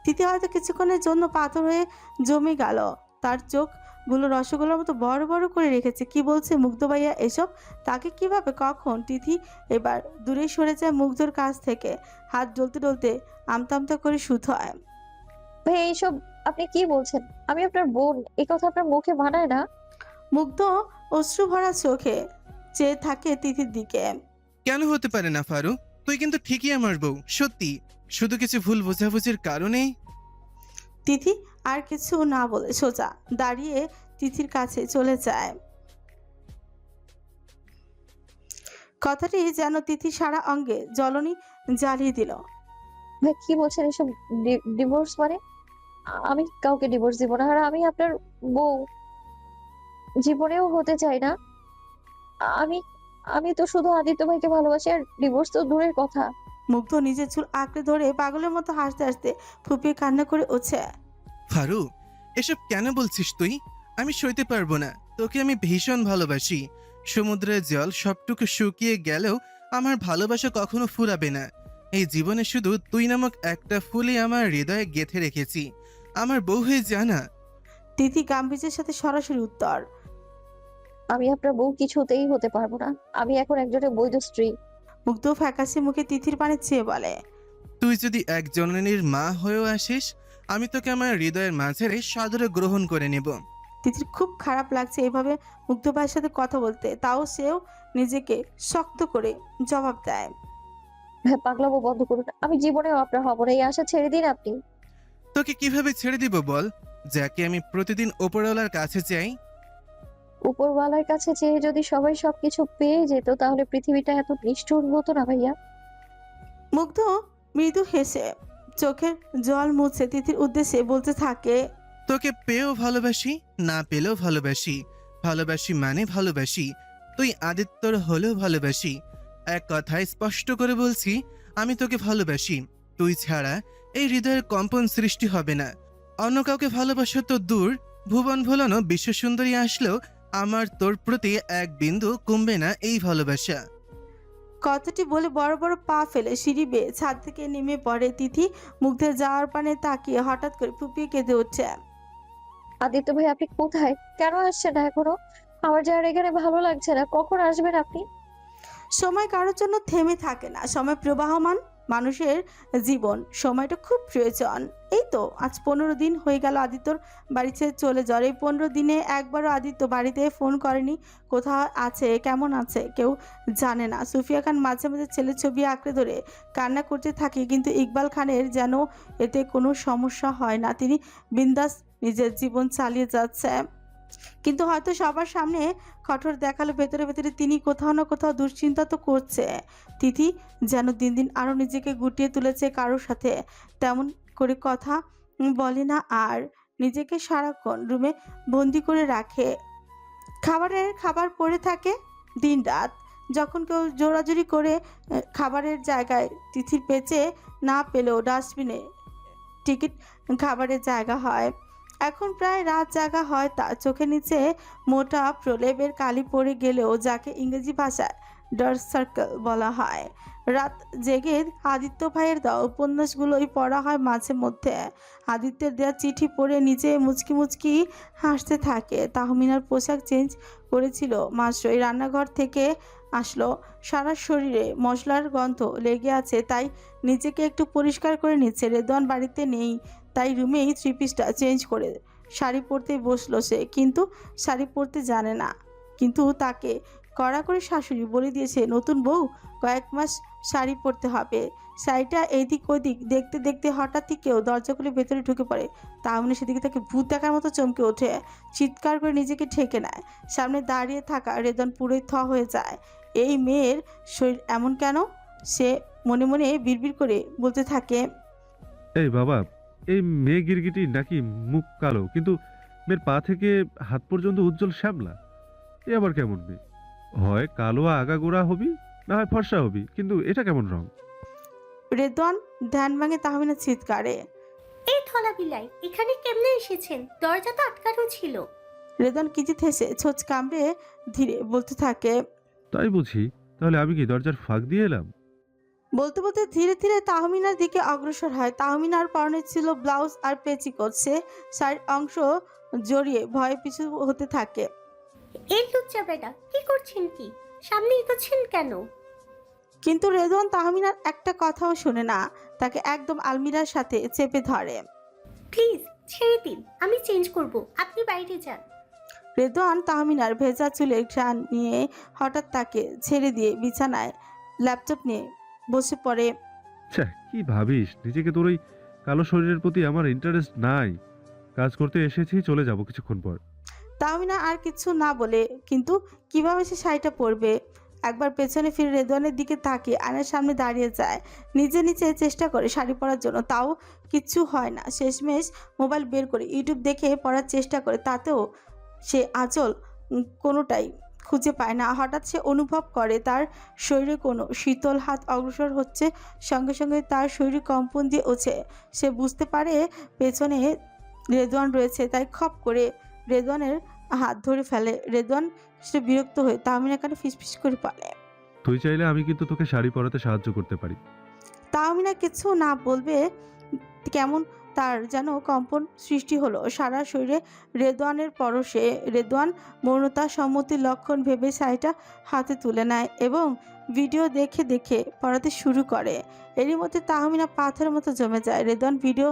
তিথি হয়তো কিছুক্ষণের জন্য পাথর হয়ে জমে গেল। তার চোখগুলো রসগোল্লার মতো বড় বড় করে রেখেছে। কি বলছে মুগ্ধ ভাইয়া এসব? তাকে কিভাবে, কখন? তিথি এবার দূরে সরে যায় মুগ্ধর কাছ থেকে। হাত ডলতে ডলতে আমতা আমতা করে শুধু হয়, ভাইয়া এইসব আপনি কি বলছেন? আমি আপনার বোন, এই কথা আপনার মুখে মানায় না। মুগ্ধ অশ্রু ভরা চোখে চেয়ে থাকে তিথির দিকে। কেন হতে পারে না ফারু? তুই কিন্তু ঠিকই আমার বউ, সত্যি, শুধু কিছু ভুল বোঝাবুঝির কারণেই। তিথি আর কিছু না বলে সোজা দাঁড়িয়ে তিথির কাছে চলে যায়। কথাটি যেন তিথি সারা অঙ্গে জ্বলনি জ্বালিয়ে দিল। ভাই কি বলছেন এসব? ডিভোর্স মানে? আমি কাউকে ডিভোর্স দিব না, আর আমি আপনার বউ জীবনেও হতে চাই না। আমি আমি তো শুধু আদিত্য ভাইকে ভালোবাসি, আর ডিভোর্স তো দূরের কথা। মুগ্ধ নিজের চুল আঁকড়ে ধরে পাগলের মতো হাসতে হাসতে ফুপিয়ে কান্না করে ওঠে। ফারু, এসব কেন বলছিস তুই? আমি সইতে পারবো না, তোকে আমি ভীষণ ভালোবাসি। সমুদ্রের জল সবটুকু শুকিয়ে গেলেও আমার ভালোবাসা কখনো ফুরাবে না। এই জীবনে শুধু তুই নামক একটা ফুলই আমার হৃদয়ে গেঁথে রেখেছি, আমার বউ হয়ে জানা। তিথি গাম্ভীর্যের সাথে সরাসরি উত্তর, আমি আপনার বউ কিছুতেই হতে পারবো না। আমি এখন একজনের বৈধ স্ত্রী। মুগ্ধ ফ্যাকাশে মুখে তিথির পানে চেয়ে বলে, তুই যদি এক জননীর মা হয়েও আসিস, আমি তোকে আমার হৃদয়ের মাঝে সাদরে গ্রহণ করে নেব। তিথির খুব খারাপ লাগছে এভাবে মুগ্ধ ভাইয়ের সাথে কথা বলতে, তাও সেও নিজেকে শক্ত করে জবাব দেয়, হ্যাঁ, পাগলামো বন্ধ করুন। আমি জীবনেও আপনার হব না, এই আশা ছেড়ে দিন আপনি। তোকে কিভাবে ছেড়ে দিব বল, যাকে আমি প্রতিদিন ওপরওয়ালার কাছে চাই? উপরওয়ালার কাছে চেয়ে যদি সবাই সবকিছু পেয়ে যেত, তাহলে পৃথিবীটা এত নিষ্ঠুর হতো না ভাইয়া। মুগ্ধ মৃদু হেসে চোখের জল মুছে তিথির উদ্দেশ্যে বলতে থাকে, তোকে পেয়েও ভালোবাসি, না পেলেও ভালোবাসি। ভালোবাসি মানে ভালোবাসি। তুই আদিত্যর হলেও ভালোবাসি। এক কথায় স্পষ্ট করে বলছি, আমি তোকে ভালোবাসি। তুই ছাড়া এই হৃদয়ের কম্পন সৃষ্টি হবে না। অন্য কাউকে ভালোবাসা তো দূর, ভুবন ভোলানো বিশ্বসুন্দরী আসলেও আমার তোর প্রতি এক বিন্দু কমবে না এই ভালোবাসা। কথাটি বলে বড় বড় পা ফেলে সিঁড়ি বেয়ে ছাদ থেকে নেমে পড়ে তিথি। মুগ্ধের যাওয়ার পানে তাকিয়ে হঠাৎ করে ফুপিয়ে কেঁদে উঠছে। আদিত্য ভাই, আপনি কোথায়? কেন আসছেন না এখনো? আমার যার এখানে ভালো লাগছে না, কখন আসবেন আপনি? সময় কারোর জন্য থেমে থাকে না, সময় প্রবাহমান, মানুষের জীবন সময়টা খুব প্রয়োজন। এই তো আজ 15 দিন হয়ে গেল আদিত্যর বাড়ি ছেড়ে চলে যাওয়ার। এই 15 দিনে একবারও আদিত্য বাড়িতে ফোন করেনি। কোথাও আছে, কেমন আছে কেউ জানে না। সুফিয়া খান মাঝে মাঝে ছেলের ছবি আঁকড়ে ধরে কান্না করতে থাকে, কিন্তু ইকবাল খানের যেন এতে কোনো সমস্যা হয় না। তিনি বিন্দাস নিজের জীবন চালিয়ে যাচ্ছে। কিন্তু হয়তো সবার সামনে কঠোর দেখালো, ভেতরে ভেতরে তিনি কোথাও না কোথাও দুশ্চিন্তা তো করছে। তিথি যেন দিন দিন আরও নিজেকে গুটিয়ে তুলেছে, কারোর সাথে তেমন করে কথা বলে না আর নিজেকে সারাক্ষণ রুমে বন্দি করে রাখে। খাবার পড়ে থাকে দিন রাত। যখন কেউ জোরাজুরি করে খাবারের জায়গায় তিথির পেঁচে না পেলেও ডাস্টবিনে টিকিট খাবারের জায়গা হয়। এখন প্রায় রাত জাগা হয়, তার চোখের নিচে মোটা প্রলেপের কালি পড়ে গেলেও যাকে ইংরেজি ভাষায় ডার্ক সার্কেল বলা হয়। রাত জেগে আদিত্য ভাইয়ের দেওয়া উপন্যাসগুলোই পড়া হয় মাঝে মধ্যে। আদিত্যের দেওয়া চিঠি পড়ে নিজে মুচকি মুচকি হাসতে থাকে। তাহমিনার পোশাক চেঞ্জ করেছিল মাত্রই, রান্নাঘর থেকে আসলো, সারা শরীরে মশলার গন্ধ লেগে আছে, তাই নিজেকে একটু পরিষ্কার করে নিচ্ছে। রেদওয়ান বাড়িতে নেই, তাই রুমেই 3 পিসটা চেঞ্জ করে শাড়ি পরতে বসলো সে, কিন্তু শাড়ি পরতে জানে না। কিন্তু তাকে কড়া করে শাশুড়ি বলে দিয়েছে নতুন বউ কয়েক মাস শাড়ি পরতে হবে। শাড়িটা এদিক ওদিক দেখতে দেখতে হঠাৎই কেউ দরজা খুলে ভেতরে ঢুকে পড়ে। তাহলে সেদিকে তাকে ভূত দেখার মতো চমকে ওঠে, চিৎকার করে নিজেকে ঠেকে নেয়। সামনে দাঁড়িয়ে থাকা রেদন পুরোই থ হয়ে যায়। এই মেয়ের শরীর এমন কেন? সে মনে মনে বিড়বিড় করে বলতে থাকে, এই বাবা, এই মেয়ে গিরগিটি নাকি মুখ কালো, কিন্তু মেয়ের পা থেকে হাত পর্যন্ত উজ্জ্বল শ্যামলা। এ আবার কেমন মেয়ে? হয় কালো আগাগোড়া হবি, না হয় ফর্সা হবি, কিন্তু এটা কেমন রং? রেদওয়ান ধ্যান ভাঙে তাহমিনা চিৎকারে। এই থলা বিলাই, এখানে কেমনে এসেছেন? দরজা তো আটকানো ছিল। রেদওয়ান কিঞ্চিত হেসে ছোঁচ কামড়ে ধীরে বলতে থাকে, তাই বুঝি? তাহলে আমি কি দরজার ফাঁক দিয়ে এলাম? বলতে বলতে ধীরে ধীরে তাহমিনার দিকে অগ্রসর হয়। তাহমিনার পরনে ছিল ব্লাউজ আর পেচিকোট। সে শাড়ির অংশ জড়িয়ে ভয়ে পিছু হতে থাকে। এই লুচ্চা বেটা, কি করছেন? কি সামনে এগোচ্ছেন কেন? কিন্তু রেদওয়ান তাহমিনার একটা কথাও শোনে না, তাকে একদম আলমিরার সাথে চেপে ধরে। প্লিজ ছেড়ে দিন, আমি চেঞ্জ করব, আপনি বাইরে যান। রেদওয়ান তাহমিনার ভেজা চুলের ঘ্রাণ নিয়ে হঠাৎ তাকে ছেড়ে দিয়ে বিছানায় ল্যাপটপ নিয়ে বসে পড়ে। কি ভাবিস নিজেকে? তোর ওই কালো শরীরের প্রতি আমার ইন্টারেস্ট নাই। কাজ করতে এসেছি, চলে যাব কিছুক্ষণ পর। তাহমিনা আর কিছু না বলে, কিন্তু কিভাবে সে শাড়িটা পরবে? একবার পেছনে ফিরে রেদওয়ানের দিকে তাকিয়ে আয়নার সামনে দাঁড়িয়ে যায়। নিজে নিচে চেষ্টা করে শাড়ি পরার জন্য, তাও কিচ্ছু হয় না। শেষমেশ মোবাইল বের করে ইউটিউব দেখে পরার চেষ্টা করে, তাতেও সে আঁচল কোনোটাই খুঁজে পায় না। হঠাৎ সে অনুভব করে তার শরীরে কোনো শীতল হাত অগ্রসর হচ্ছে, সঙ্গে সঙ্গে তার শরীর কম্পন দিয়ে ওঠে। সে বুঝতে পারে পেছনে রেদওয়ান রয়েছে, তাই খপ করে রেদওয়ানের হাত ধরে ফেলে। রেদওয়ান সে বিরক্ত হয়ে তাহমিনা কানে ফিসফিস করে বলে, তুই চাইলে আমি কিন্তু তোকে শাড়ি পরাতে সাহায্য করতে পারি। তাহমিনা কিছু না বলবে কেমন তার যেন কম্পন সৃষ্টি হলো সারা শরীরে। রেদওয়ানের পরশে রেদওয়ান মৌনতা সম্মতির লক্ষণ ভেবে শাড়িটা হাতে তুলে নেয় এবং ভিডিও দেখে দেখে পড়াতে শুরু করে। এরই মধ্যে তাহমিনা পাথরের মতো জমে যায়। রেদওয়ান ভিডিও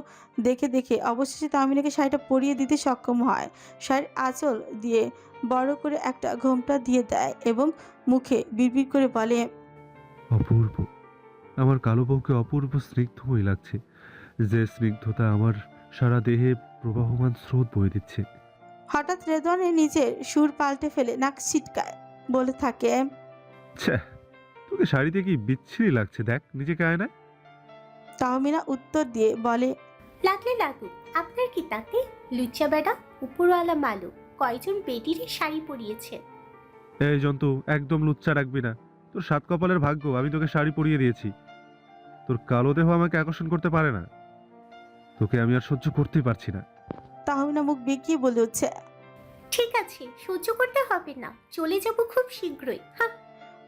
দেখে দেখে অবশেষে তাহমিনাকে শাড়িটা পরিয়ে দিতে সক্ষম হয়। শাড়ির আঁচল দিয়ে বড় করে একটা ঘোমটা দিয়ে দেয় এবং মুখে বিড়বিড় করে বলে, অপূর্ব, আমার কালো বউকে অপূর্ব স্নিগ্ধময় লাগছে, যে স্নিগ্ধতা আমার সারা দেহে প্রবাহমান স্রোত বয়ে দিচ্ছে। হঠাৎ রেদওয়ানের নিজের সুর পাল্টে ফেলে নাক ছিটকায়, বলে থাকে, ছ্যাঃ, তোকে শাড়িতে কি বিচ্ছিরি লাগছে, দেখ নিজেকে আয়নায়। তাহমিনা উত্তর দিয়ে বলে, লাগলে লাগুক, আপনার কি তাতে? লুচ্চা বেটা, উপরওয়ালা মালু কয়জন বেটির শাড়ি পরিয়েছেন? এই জন্তু, একদম লুচ্চা রাখবি না। তোর সাত কপালের ভাগ্য আমি তোকে শাড়ি পরিয়ে দিয়েছি। তোর কালো দেহ আমাকে আকর্ষণ করতে পারে না। তোকে আমি আর সহ্য করতেই পারছি না। তাহমিনা মুখ বেঁকিয়ে বলে উঠছে, ঠিক আছে, সহ্য করতে হবে না, চলে যাব খুব শীঘ্রই। হ্যাঁ।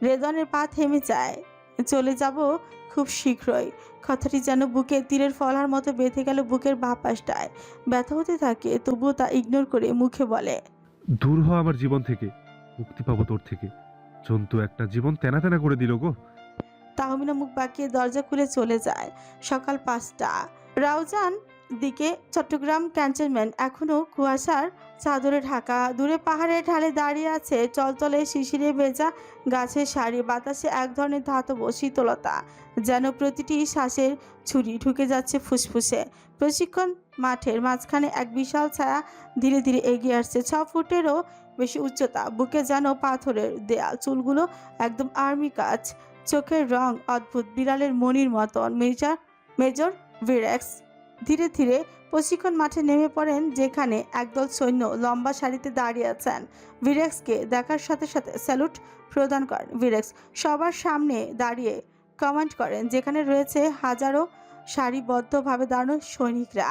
রেদওয়ানের পা থেমে যায়। চলে যাব খুব শীঘ্রই কথাটি যেন বুকে তীরের ফলার মতো বেঁধে গেল বুকের বাঁ পাশটায়। ব্যথা হতে থাকে, তবুও তা ইগনোর করে মুখে বলে, দূর হ আমার জীবন থেকে, মুক্তি পাবো তোর থেকে। জন্তু একটা, জীবন তেনা তেনা করে দিল গো। তাহমিনা মুখ বাঁকিয়ে দরজা খুলে চলে যায়। সকাল 5টা। রাউজান দিকে চট্টগ্রাম ক্যান্টনমেন্ট এখনো কুয়াশার চাদরে ঢাকা। দূরে পাহাড়ের ঢালে দাঁড়িয়ে আছে চলচলে শিশিরে ভেজা গাছের সারি। বাতাসে এক ধরনের ধাতব শীতলতা, যেন প্রতিটি শ্বাসের ছুরি ঢুকে যাচ্ছে ফুসফুসে। প্রশিক্ষণ মাঠের মাঝখানে এক বিশাল ছায়া ধীরে ধীরে এগিয়ে আসছে। 6 ফুটেরও বেশি উচ্চতা, বুকে যেন পাথরের দেয়াল, চুলগুলো একদম আর্মি কাজ, চোখের রং অদ্ভুত বিড়ালের মনির মতন। মেজর ভিরেক্স ধীরে ধীরে প্রশিক্ষণ মাঠে নেমে পড়েন, যেখানে একদল সৈন্য লম্বা সারিতে দাঁড়িয়ে আছেন। ভিরেক্সকে দেখার সাথে সাথে স্যালুট প্রদান করেন। ভিরেক্স সবার সামনে দাঁড়িয়ে কমান্ড করেন, যেখানে রয়েছে হাজারো সারিবদ্ধভাবে দাঁড়ানো সৈনিকরা।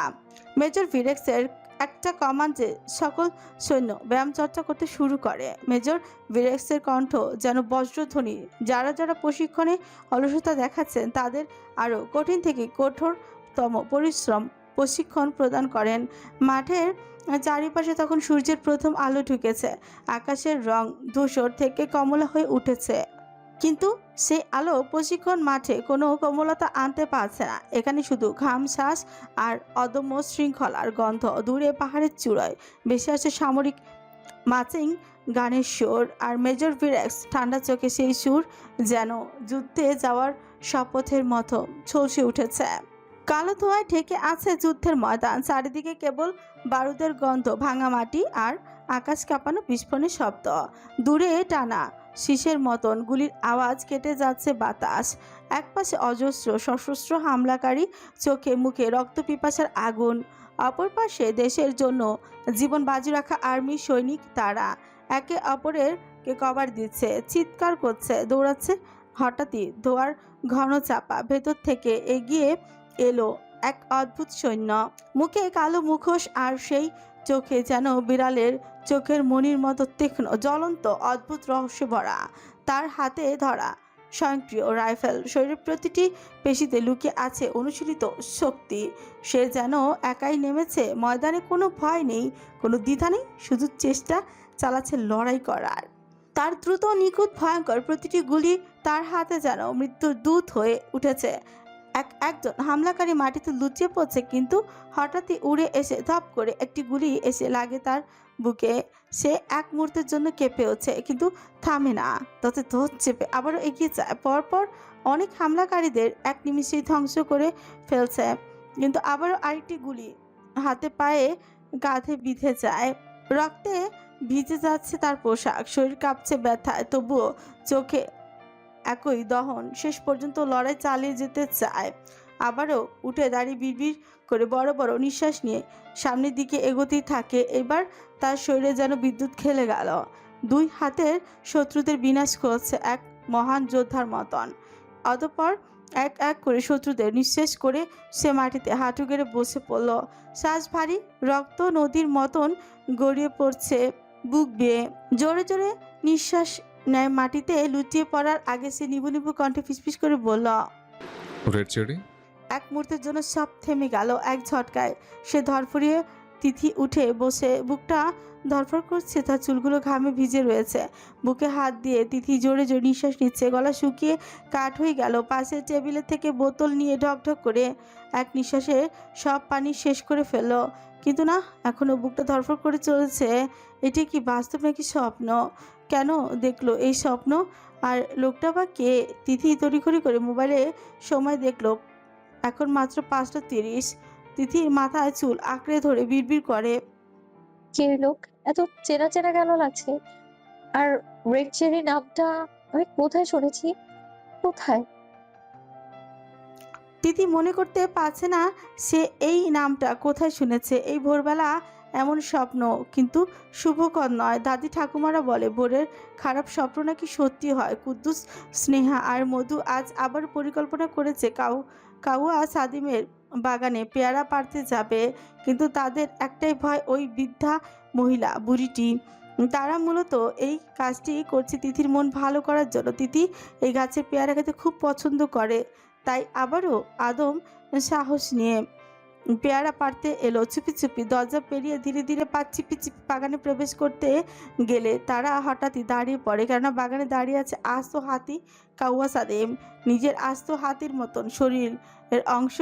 মেজর ভিরেক্সের একটা কমান্ডে সকল সৈন্য ব্যায়াম চর্চা করতে শুরু করে। মেজর ভিরেক্সের কণ্ঠ যেন বজ্রধ্বনি। যারা যারা প্রশিক্ষণে অলসতা দেখাচ্ছেন তাদের আরও কঠিন থেকে কঠোরতম পরিশ্রম প্রশিক্ষণ প্রদান করেন। মাঠের চারিপাশে তখন সূর্যের প্রথম আলো ঢুকেছে। আকাশের রং ধূসর থেকে কমলা হয়ে উঠেছে, কিন্তু সেই আলো প্রশিক্ষণ মাঠে কোনো কোমলতা আনতে পারছে না। এখানে শুধু ঘাম, শ্বাস আর অদম্য শৃঙ্খলার গন্ধ। দূরে পাহাড়ের চূড়ায় ভেসে আসে সামরিক মাচিং গানের সুর, আর মেজর ভিরেক্স ঠান্ডা চোখে সেই সুর যেন যুদ্ধে যাওয়ার শপথের মতো ঝলসে উঠেছে। কালো ধোঁয়ায় ঢেকে আছে যুদ্ধের ময়দান। চারিদিকে কেবল বারুদের গন্ধ, ভাঙা মাটি আর আকাশ কাঁপানো বিস্ফোরণের শব্দ। দূরে টানা শীষের মতন গুলির আওয়াজ কেটে যাচ্ছে বাতাস। একপাশে অজস্র সশস্ত্র হামলাকারী, চোখে মুখে রক্ত পিপাসার আগুন। অপর পাশে দেশের জন্য জীবন বাজি রাখা আর্মি সৈনিক। তারা একে অপরের কে কভার দিচ্ছে, চিৎকার করছে, দৌড়াচ্ছে। হঠাৎই ধোয়ার ঘন চাপা ভেতর থেকে এগিয়ে এলো এক অদ্ভুত সৈন্য। মুখে কালো মুখোশ আর সেই চোখে যেন বিড়ালের চোখের মনির মতো তীক্ষ্ণ, জ্বলন্ত, অদ্ভুত রহস্য ভরা। তার হাতে ধরা স্বয়ংক্রিয় রাইফেল, শরীরের প্রতিটি পেশিতে লুকিয়ে আছে অনুশীলিত শক্তি। সে যেন একাই নেমেছে ময়দানে। কোনো ভয় নেই, কোনো দ্বিধা নেই, শুধু চেষ্টা চালাচ্ছে লড়াই করার। তার দ্রুত, নিখুঁত, ভয়ঙ্কর প্রতিটি গুলি তার হাতে যেন মৃত্যুর দূত হয়ে উঠেছে। একজন হামলাকারী মাটিতে লুচিয়ে পড়ছে, কিন্তু হঠাৎই উড়ে এসে ধপ করে একটি গুলি এসে লাগে তার বুকে। সে এক মুহূর্তের জন্য কেঁপে ওঠে, কিন্তু থামে না। তত চেপে আবারও এগিয়ে যায়। পরপর অনেক হামলাকারীদের এক নিমিষেই ধ্বংস করে ফেলছে, কিন্তু আবারও আরেকটি গুলি হাতে, পায়ে, কাঁধে বিঁধে যায়। রক্তে ভিজে যাচ্ছে তার পোশাক, শরীর কাঁপছে ব্যথায়, তবুও চোখে একই দহন। শেষ পর্যন্ত লড়াই চালিয়ে যেতে চায়। আবারও উঠে দাঁড়িয়ে বিড়বিড় করে বড় বড় নিঃশ্বাস নিয়ে সামনের দিকে এগোতেই থাকে। এবার তার শরীরে যেন বিদ্যুৎ খেলে গেল। 2 হাতের শত্রুদের বিনাশ করছে এক মহান যোদ্ধার মতন। অতঃপর এক এক করে শত্রুদের নিঃশেষ করে সে মাটিতে হাঁটু গেড়ে বসে পড়ল। শ্বাস ভারী, রক্ত নদীর মতন গড়িয়ে পড়ছে বুক বেয়ে। জোরে জোরে নিঃশ্বাস নেয়। মাটিতে লুটিয়ে পড়ার আগে সে নিবু নিবু কণ্ঠে ফিসফিস করে বলল, রেড চেরি, এক মুহূর্তের জন্য সব থেমে গেল এক ঝটকায়। সে ধরফরিয়ে তিথি উঠে বসে বুকটা ধরফর করছে, তার চুলগুলো ঘামে ভিজে রয়েছে। বুকে হাত দিয়ে তিথি জোরে জোরে নিঃশ্বাস নিচ্ছে, গলা শুকিয়ে কাঠ হয়ে গেল। পাশের টেবিলের থেকে বোতল নিয়ে ঢকঢক করে এক নিঃশ্বাসে সব পানি শেষ করে ফেলল। কিন্তু না, এখনও বুকটা ধরফর করে চলেছে। এটি কি বাস্তব নাকি স্বপ্ন? কেন দেখলো এই স্বপ্ন? আর লোকটা বা কে? তিথি তড়িঘড়ি করে মোবাইলে সময় দেখলো, এখন মাত্র 5:30। তিথির মাথায় চুল আঁকড়ে ধরে বিড়বিড় করে, কে লোক? এত চেনা চেনা কেন লাগছে? আর রেড চেরি নামটা আমি কোথায় শুনেছি? কোথায়? তিথি মনে করতে পারছে না সে এই নামটা কোথায় শুনেছে। এই ভোরবেলা এমন স্বপ্ন কিন্তু শুভকর নয়। দাদি ঠাকুমারা বলে ভোরের খারাপ স্বপ্ন নাকি সত্যি হয়। কুদ্দুস, স্নেহা আর মধু আজ আবার পরিকল্পনা করেছে কাউয়া সাদিমের বাগানে পেয়ারা পাড়তে যাবে। কিন্তু তাদের একটাই ভয়, ওই বৃদ্ধা মহিলা বুড়িটি। তারা মূলত এই কাজটি করছে তিথির মন ভালো করার জন্য। তিথি এই গাছের পেয়ারা খেতে খুব পছন্দ করে, তাই আবারও আদম সাহস নিয়ে পেয়ারা পাড়তে এলো। চুপি চুপি দরজা পেরিয়ে ধীরে ধীরে পা চিপি চিপি বাগানে প্রবেশ করতে গেলে তারা হঠাৎই দাঁড়িয়ে পড়ে, কেননা বাগানে দাঁড়িয়ে আছে আস্ত হাতি কাউয়া সাদেম। নিজের আস্ত হাতির মতন শরীর এর অংশ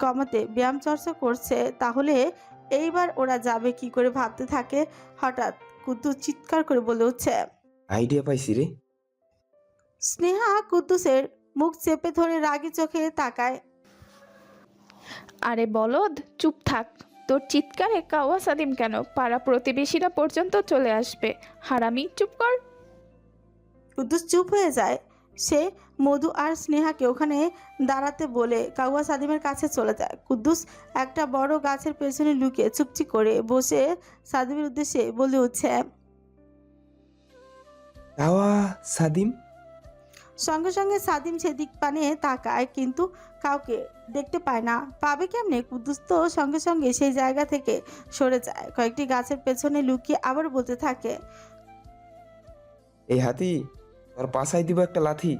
কমাতে ব্যায়াম চর্চা করছে। তাহলে এইবার ওরা যাবে কি করে ভাবতে থাকে। হঠাৎ কুদ্দুস চিৎকার করে বলে উঠছে, আইডিয়া পাইছি রে। স্নেহা কুদ্দুসের মুখ চেপে ধরে রাগী চোখে তাকায়। আরে বলদ, চুপ থাক। তোর চিৎকারে কাওয়া সাদিম কেন, পাড়া প্রতিবেশীরা পর্যন্ত চলে আসবে। হারামি, চুপ কর। কুদ্দুস চুপ হয়ে যায়। সে মধু আর স্নেহাকে ওখানে দাঁড়াতে বলে কাউয়া সাদিমের কাছে চলে যায়। কুদ্দুস একটা বড় গাছের পেছনে লুকিয়ে চুপচি করে বসে সাদিমের উদ্দেশ্যে বলে উঠছে, কাওয়া সাদিম। সঙ্গে সঙ্গে সাদিম সেদিক পানে তাকায়, কিন্তু কাউকে দেখতে পায় না। পাবে কেমনে? কুদ্দুস তো সঙ্গে সঙ্গে সেই জায়গা থেকে সরে যায়, কয়েকটি গাছের পেছনে লুকিয়ে আবার বলতে থাকে, এই হাতি, তোর পাশায় দিব একটা লাথি।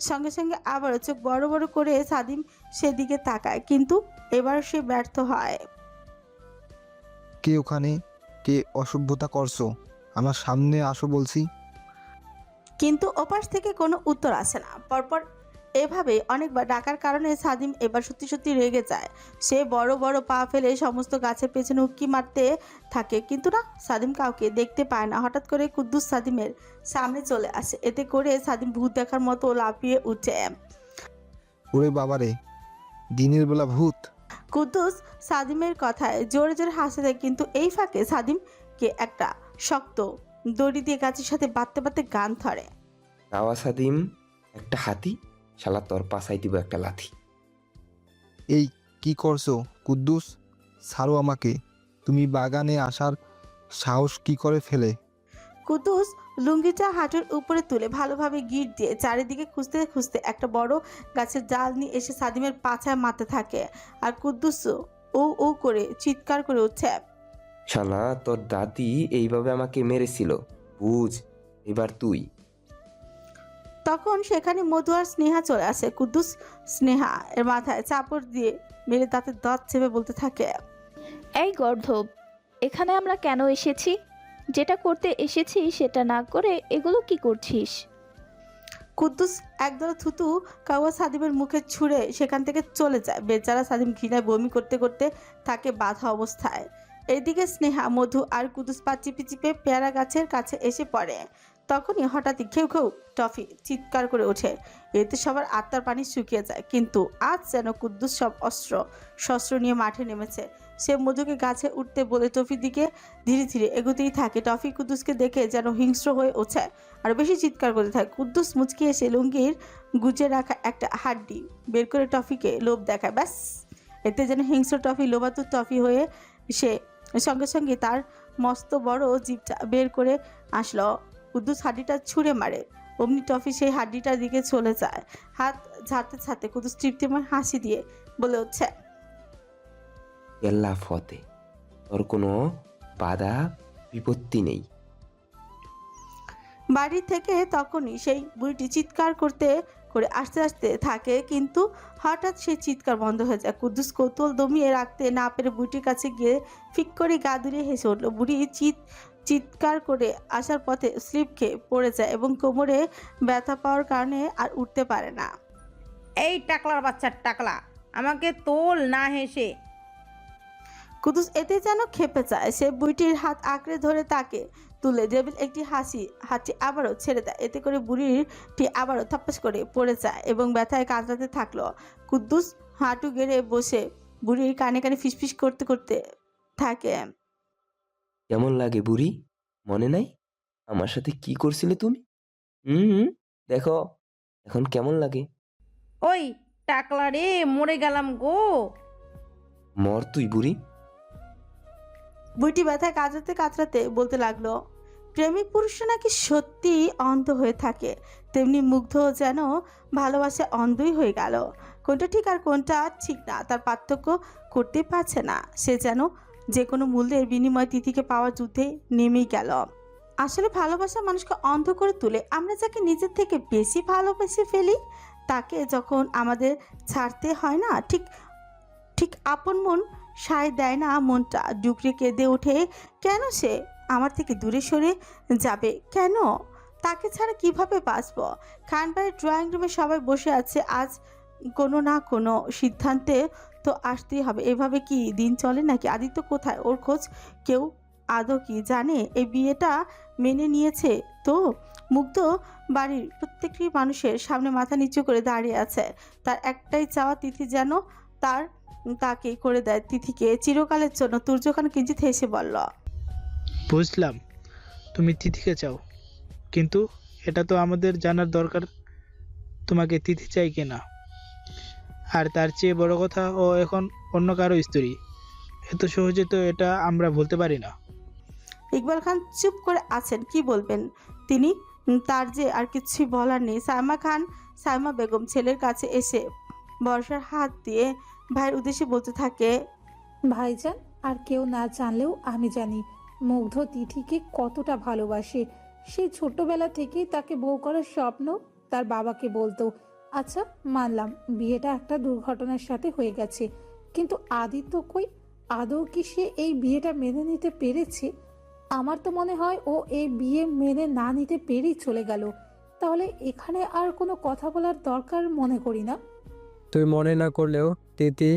সঙ্গে সঙ্গে আবারও চোখ বড় বড় করে সাদিম সেদিকে তাকায়, কিন্তু এবার সে ব্যর্থ হয়। কে ওখানে? কে অসভ্যতা করছো? আমার সামনে আসো বলছি। কিন্তু ওপাশ থেকে কোনো উত্তর আসে না। পরপর এভাবে অনেকবার ডাকার কারণে সাদিম এবার সত্যি সত্যি রেগে যায়। সে বড় বড় পা ফেলে সমস্ত গাছের পেছনে উঁকি মারতে থাকে, কিন্তু না, সাদিম কাউকে দেখতে পায় না। হঠাৎ করে কুদ্দুস সাদিমের সামনে চলে আসে। এতে করে সাদিম ভূত দেখার মতো লাফিয়ে উঠে। ওরে বাবারে, দিনের বেলা ভূত! কুদ্দুস সাদিমের কথায় জোরে জোরে হাসে দেয়, কিন্তু এই ফাঁকে সাদিমকে একটা শক্ত দড়ি দিয়ে গাছের সাথে বাঁধতে বাঁধতে গান ধরে, কাওয়া সাদিম, একটা হাতি, শালা তোর পাশায় দিব একটা লাথি। এই কি করছো কুদ্দুস? ছাড়ো আমাকে। তুমি বাগানে আসার সাহস কি করে ফেলে? কুদ্দুস লুঙ্গিটা হাঁটুর উপরে তুলে ভালোভাবে গিট দিয়ে চারিদিকে খুঁজতে খুঁজতে একটা বড় গাছের ডাল নিয়ে এসে সাদিমের পাছায় মারতে থাকে। আর কুদ্দুস ও ও করে চিৎকার করে উঠছে, শালা তোর দাদি এইভাবে আমাকে মেরেছিল, বুঝ এবার তুই। তখন সেখানে মধু আর স্নেহা চলে আসে। কুদ্দুস স্নেহা এর মাথায় চাপড় দিয়ে মেরে তাতে দাঁত চেপে বলতে থাকে, এই গর্ধব, এখানে আমরা কেন এসেছি? যেটা করতে এসেছি সেটা না করে এগুলো কি করছিস? কুদ্দুস একদল থুতু কাওয়া সাদিমের মুখে ছুঁড়ে সেখান থেকে চলে যায়। বেচারা সাদিম ঘৃণায় বমি করতে করতে থাকে বাধা অবস্থায়। এইদিকে স্নেহা, মধু আর কুদ্দুস পা চিপে চিপে পেয়ারা গাছের কাছে এসে পড়ে। তখনই হঠাৎই খেউ খেউ টফি চিৎকার করে ওঠে। এতে সবার আত্মার পানি শুকিয়ে যায়। কিন্তু আজ যেন কুদ্দুস সব অস্ত্র শস্ত্র নিয়ে মাঠে নেমেছে। সে মধুকে গাছে উঠতে বলে টফির দিকে ধীরে ধীরে এগোতেই থাকে। টফি কুদ্দুসকে দেখে যেন হিংস্র হয়ে ওঠে, আর বেশি চিৎকার করতে থাকে। কুদ্দুস মুচকি এসে লুঙ্গির গুজে রাখা একটা হাড্ডি বের করে টফিকে লোভ দেখায়। ব্যাস, এতে যেন হিংস্র টফি লোভাতুর টফি হয়ে সে সঙ্গে সঙ্গে তার মস্ত বড় জিভটা বের করে আসলো। কুদ্দুস হাড্ডিটা ছুঁড়ে মারে, অমনি টফি সেই হাড্ডিটার দিকে চলে যায়। হাত ঝাড়তে ছাড়তে কুদ্দুস তৃপ্তিময় হাসি দিয়ে বলে উঠছে, কেল্লা ফতে, তোর কোনো বাধা বিপত্তি নেই। বাড়ি থেকে তখনই সেই বুড়িটি চিৎকার করতে করে আসতে আসতে থাকে, কিন্তু হঠাৎ সেই চিৎকার বন্ধ হয়ে যায়। কুদ্দুস কৌতূহল দমিয়ে রাখতে না পেরে বুড়িটির কাছে গিয়ে ফিক করে গা দুলিয়ে হেসে উঠল। বুড়ি চিৎকার করে আসার পথে স্লিপ খেয়ে পড়ে যায় এবং কোমরে ব্যথা পাওয়ার কারণে আর উঠতে পারে না। এই টাকলার বাচ্চার টাকলা, আমাকে তোল না হেসে। কুদ্দুস এতে যেন খেপে যায়। সে বুড়িটির হাত আঁকড়ে ধরে তাকে তুলে ডেভিল একটি হাতটি আবারও ছেড়ে দেয়। এতে করে বুড়িটি আবারও থাপ্পাস করে পড়ে যায় এবং ব্যথায় কাঁদতে থাকলো। কুদ্দুস হাঁটু গেড়ে বসে বুড়ির কানে কানে ফিসফিস করতে করতে থাকে। কেমন লাগে বুড়ি? মনে নাই আমার সাথে কি করছিলে তুমি? হুম, দেখো এখন কেমন লাগে। ওই টাকলা রে, মরে গেলাম গো। মর তুই বুড়ি। বুড়িটি ব্যথায় কাতরাতে বলতে লাগলো, প্রেমিক পুরুষরা নাকি সত্যি অন্ধ হয়ে থাকে, তেমনি মুগ্ধ যেন ভালোবাসা অন্ধই হয়ে গেল। কোনটা ঠিক আর কোনটা ঠিক না তার পার্থক্য করতে পারছে না। সে যেন যে কোনো মূল্যের বিনিময়ে তিথিকে পাওয়ার যুদ্ধে নেমেই গেল। আসলে ভালোবাসা মানুষকে অন্ধ করে তোলে। আমরা যাকে নিজের থেকে বেশি ভালোবেসে ফেলি তাকে যখন আমাদের ছাড়তে হয় না, ঠিক আপন মন সায় দেয় না, মনটা ডুকরে কেঁদে ওঠে। কেন সে আমার থেকে দূরে সরে যাবে? কেন? তাকে ছাড়া কিভাবে বাঁচব? খানবাড়ির ড্রয়িং রুমে সবাই বসে আছে। আজ কোনো না কোনো সিদ্ধান্তে তো আসতেই হবে। এভাবে কি দিন চলে নাকি? আদিত্য কোথায়? ওর খোঁজ কেউ আদৌ কি জানে? এই বিয়েটা মেনে নিয়েছে তো? মুগ্ধ বাড়ির প্রত্যেকটি মানুষের সামনে মাথা নিচু করে দাঁড়িয়ে আছে। তার একটাই চাওয়া তিথি যেন তাকে করে দেয়, তিথিকে চিরকালের জন্য। তুর্যখান কিঞ্চিত হেসে বলল, বুঝলাম তুমি তিথিকে চাও, কিন্তু এটা তো আমাদের জানার দরকার তোমাকে তিথি চাই কিনা। আর তার চেয়ে বড় কথা, ও এখন অন্য কারো স্ত্রী। এত সহজে তো এটা আমরা বলতে পারি না। ইকবাল খান চুপ করে আছেন, কি বলবেন তিনি? তার যে আর কিছুই বলার নেই। সাইমা বেগম ছেলের কাছে এসে বর্ষার হাত দিয়ে ভাইয়ের উদ্দেশ্যে বলতে থাকে, ভাইজান, আর কেউ না জানলেও আমি জানি মুগ্ধ তিথিকে কতটা ভালোবাসে। সেই ছোট্টবেলা থেকেই তাকে বউ করার স্বপ্ন তার বাবাকে বলতো। আচ্ছা মানলাম বিয়েটা একটা দুর্ঘটনার সাথে হয়ে গেছে, কিন্তু আদিত্য কই? আদৌ কি সে এই বিয়েটা মেনে নিতে পেরেছে? আমার তো মনে হয় ও এই বিয়ে মেনে না নিতে পেরেই চলে গেল। তাহলে এখানে আর কোনো কথা বলার দরকার মনে করি না। তুই মনে না করলেও তিথি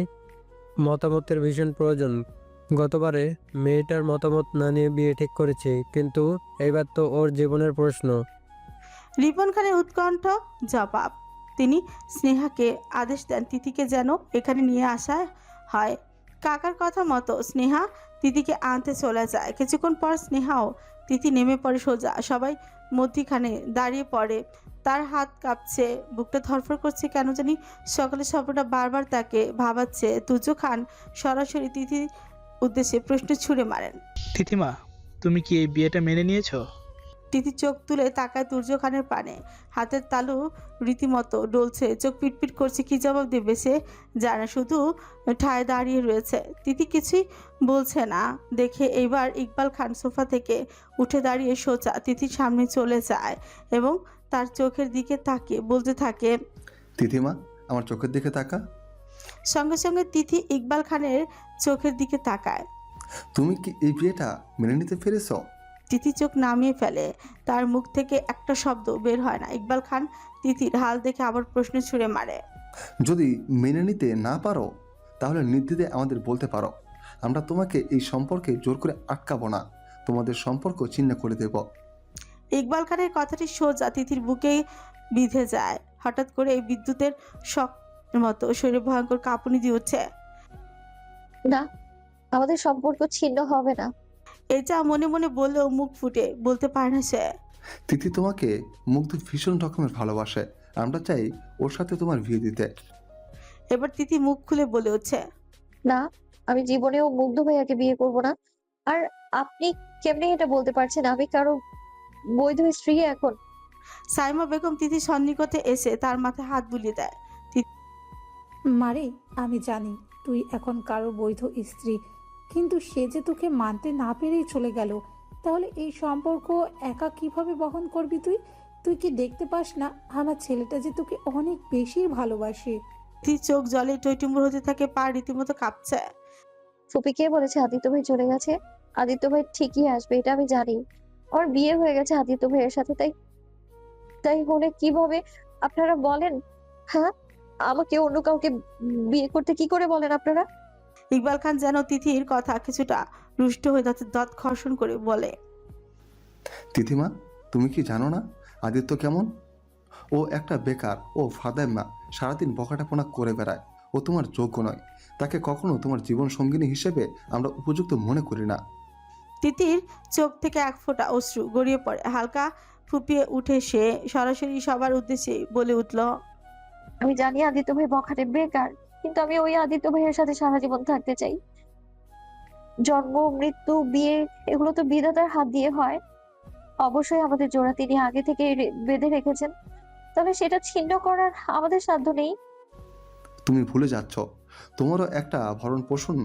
মতামতের ভীষণ প্রয়োজন। গতবারে মেয়েটার মতামত না নিয়ে বিয়ে ঠিক করেছে, কিন্তু এবার তো ওর জীবনের প্রশ্ন। রিপন খানের উৎকণ্ঠ জবাব। তিনি স্নেহাকে আদেশ দেন তিথিকে যেন এখানে নিয়ে আসা হয়। কাকার কথা মতো স্নেহা তিথিকে আনতে চলে যায়। কিছুক্ষণ পর স্নেহাও তিথি নেমে পড়ে সোজা। সবাই মধ্যিখানে দাঁড়িয়ে পড়ে। তার হাত কাঁপছে, বুকটা ধরফর করছে, কেন জানি সকালের স্বপ্নটা বারবার তাকে ভাবাচ্ছে। তুজো খান সরাসরি তিথির উদ্দেশ্যে প্রশ্ন ছুড়ে মারেন, তিথিমা, তুমি কি এই বিয়েটা মেনে নিয়েছো? তিথি চোখ তুলে তাকায় তুর্য খানের পানে। হাতের তালু রীতিমতো ডলছে, চোখ পিটপিট করছে। কি জবাব দেবে সে জানে, শুধু ঠায় দাঁড়িয়ে রয়েছে। তিথি কিছুই বলছে না দেখে এইবার ইকবাল খান সোফা থেকে উঠে দাঁড়িয়ে সোজা তিথির সামনে চলে যায় এবং তার চোখের দিকে তাকিয়ে বলতে থাকে, তিথিমা, আমার চোখের দিকে তাকা। সঙ্গে সঙ্গে তিথি ইকবাল খানের চোখের দিকে তাকায়। তুমি কি এই বিয়েটা মেনে নিতে পেরেছ? তিথি চোখ নামিয়ে ফেলে, তার মুখ থেকে একটা শব্দ বের হয় না। ইকবাল খান তিথির হাল দেখে আবার প্রশ্ন ছুড়ে মারে, যদি মেনে নিতে না পারো তাহলে নির্দ্বিধায় আমাদের বলতে পারো। আমরা তোমাকে এই সম্পর্কে জোর করে আটকাবো না, তোমাদের সম্পর্ক ছিন্ন করে দেব। ইকবাল খানের কথাটি সোজা তিথির বুকে বিঁধে যায়। হঠাৎ করে এই বিদ্যুতের শক মতো শরীরে ভয়ঙ্কর কাঁপুনি দিয়ে উঠছে। না, আমাদের সম্পর্ক ছিন্ন হবে না। এটা মনে মনে বললেও মুখ ফুটে বলতে পারে না সে। তিথি তোমাকে মুগ্ধ ভীষণ রকমের ভালোবাসে, আমরা চাই ওর সাথে তোমার বিয়ে দিতে। এবার তিথি মুখ খুলে বলে উঠছে, না, আমি জীবনেও মুগ্ধ ভাইয়াকে বিয়ে করব না। আর আপনি কেমনে এটা বলতে পারছেন? আমি কারো বৈধ স্ত্রী এখন? সাইমা বেগম তিথির সন্নিকটে এসে তার মাথায় হাত বুলিয়ে দেয়। মারে, আমি জানি তুই এখন কারো বৈধ স্ত্রী, কিন্তু সে যে তোকে মানতে না পেরেই চলে গেল। তাহলে এই সম্পর্ক একা কিভাবে বহন করবি তুই? তুই কি দেখতে পাস না আমার ছেলেটা যে তোকে অনেক বেশি ভালোবাসে? তিথির চোখ জলে টইটুম্বুর হতে থাকে, পা রীতিমতো কাঁপছে। ফুপি কে বলেছে আদিত্য ভাই চলে গেছে? আদিত্য ভাই ঠিকই আসবে, এটা আমি জানি। আমার বিয়ে হয়ে গেছে আদিত্য ভাইয়ের সাথে, তাই তাই হলে কিভাবে আপনারা বলেন? হ্যাঁ, আমাকে অন্য কাউকে বিয়ে করতে কি করে বলেন আপনারা? ইকবাল খান যেন তিথির কথা কিছুটা রুষ্ট হয়ে দাঁতের দাঁত ঘর্ষণ করে বলে, তিথিমা, তুমি কি জানো না আদিত্য কেমন? ও একটা বেকার, ও ফাদাইমা, সারাদিন বকাটাপনা করে বেড়ায়। ও তোমার যোগ্য নয়, তাকে কখনো তোমার জীবন সঙ্গিনী হিসেবে আমরা উপযুক্ত মনে করি না। তিথির চোখ থেকে এক ফোঁটা অশ্রু গড়িয়ে পড়ে। হালকা ফুপিয়ে উঠে সে সরাসরি সবার উদ্দেশ্যে বলে উঠল, আমি জানি আদিত্য ভাই বখাটে বেকার, কিন্তু আমি ওই আদিত্য ভাইয়ের সাথে সারা জীবন থাকতে চাই। জন্ম, মৃত্যু, বিয়ে এগুলো তো বিধাতার হাত দিয়ে হয়। অবশ্যই আমাদের জোড়া তিনি আগে থেকে বেঁধে রেখেছেন, তবে সেটা ছিন্ন করার আমাদের সাধ্য নেই। তুমি ভুলে যাচ্ছ, তোমারও একটা ভরণ পোষণ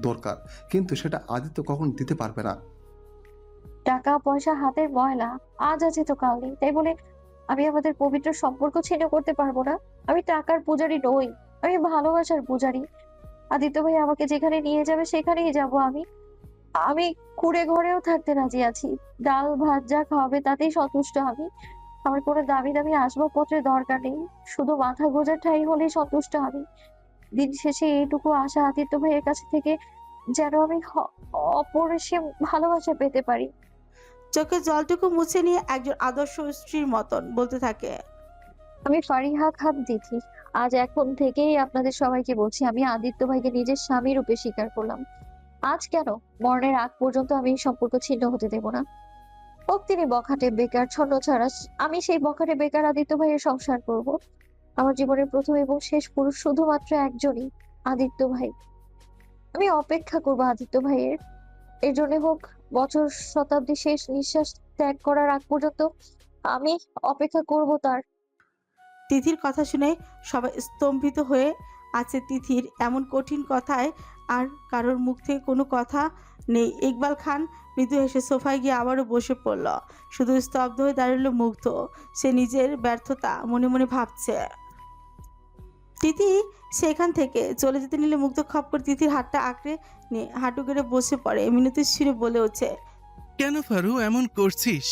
দরকার, কিন্তু সেটা আদিত্য কখনো দিতে পারবে না। টাকা পয়সা হাতের ময়লা, আজ আছে তো কাল নেই, তাই বলে আমি আমাদের পবিত্র সম্পর্ক ছিন্ন করতে পারবো না। আমি টাকার পূজারি নই, আমি ভালোবাসার পূজারি। আদিত্য ভাই আমাকে যেখানে নিয়ে যাবে সেখানেই যাব। আমি আমি কুড়ে ঘরেও থাকতে রাজি আছি। ডাল ভাত যা খাওয়াবে তাতেই সন্তুষ্ট আমি। আমার কোনো দামি দামি আসবাবপত্রের দরকার নেই, শুধু মাথা গোঁজার ঠাঁই হলেই সন্তুষ্ট আমি। দিন শেষে এইটুকু আশা আদিত্য ভাইয়ের কাছে থেকে, যেন আমি অপরিসীম ভালোবাসা পেতে পারি। চোখের জলটুকু মুছে নিয়ে একজন আদর্শ স্ত্রীর মতন বলতে থাকে, আমি ফারিহা খান তিথি, আজ এখন থেকেই আপনাদের সবাইকে বলছি, আমি আদিত্য ভাইকে নিজের স্বামী রূপে স্বীকার করলাম। আজ কেন, মরণের আগ পর্যন্ত আমি এই সম্পর্ক ছিন্ন হতে দেব না। হোক তিনি বখাটে বেকার ছন্ন ছাড়া, আমি সেই বখাটে বেকার আদিত্য ভাইয়ের সংসার করব। আমার জীবনের প্রথম এবং শেষ পুরুষ শুধুমাত্র একজনই, আদিত্য ভাই। আমি অপেক্ষা করব আদিত্য ভাইয়ের, এর জন্য হোক বছর শতাব্দী শেষ নিঃশ্বাস ত্যাগ করার আগ পর্যন্ত আমি অপেক্ষা করব তার। তিথির কথা শুনে সবাই স্তম্ভিত হয়ে আছে। তিথির এমন কঠিন কথায় আর কারোর মুখ থেকে কোনো কথা নেই। ইকবাল খান মৃদু হেসে সোফায় গিয়ে আবারও বসে পড়ল। শুধু স্তব্ধ হয়ে দাঁড়ালো মুগ্ধ। সে নিজের ব্যর্থতা মনে মনে ভাবছে। তিথি সেখান থেকে চলে যেতে নিলে মুগ্ধ খপ করে তিথির হাতটা আঁকড়ে নিয়ে হাঁটু গেড়ে বসে পড়ে। মিনতি সুরে বলে ওঠে, কেন ফারু এমন করছিস?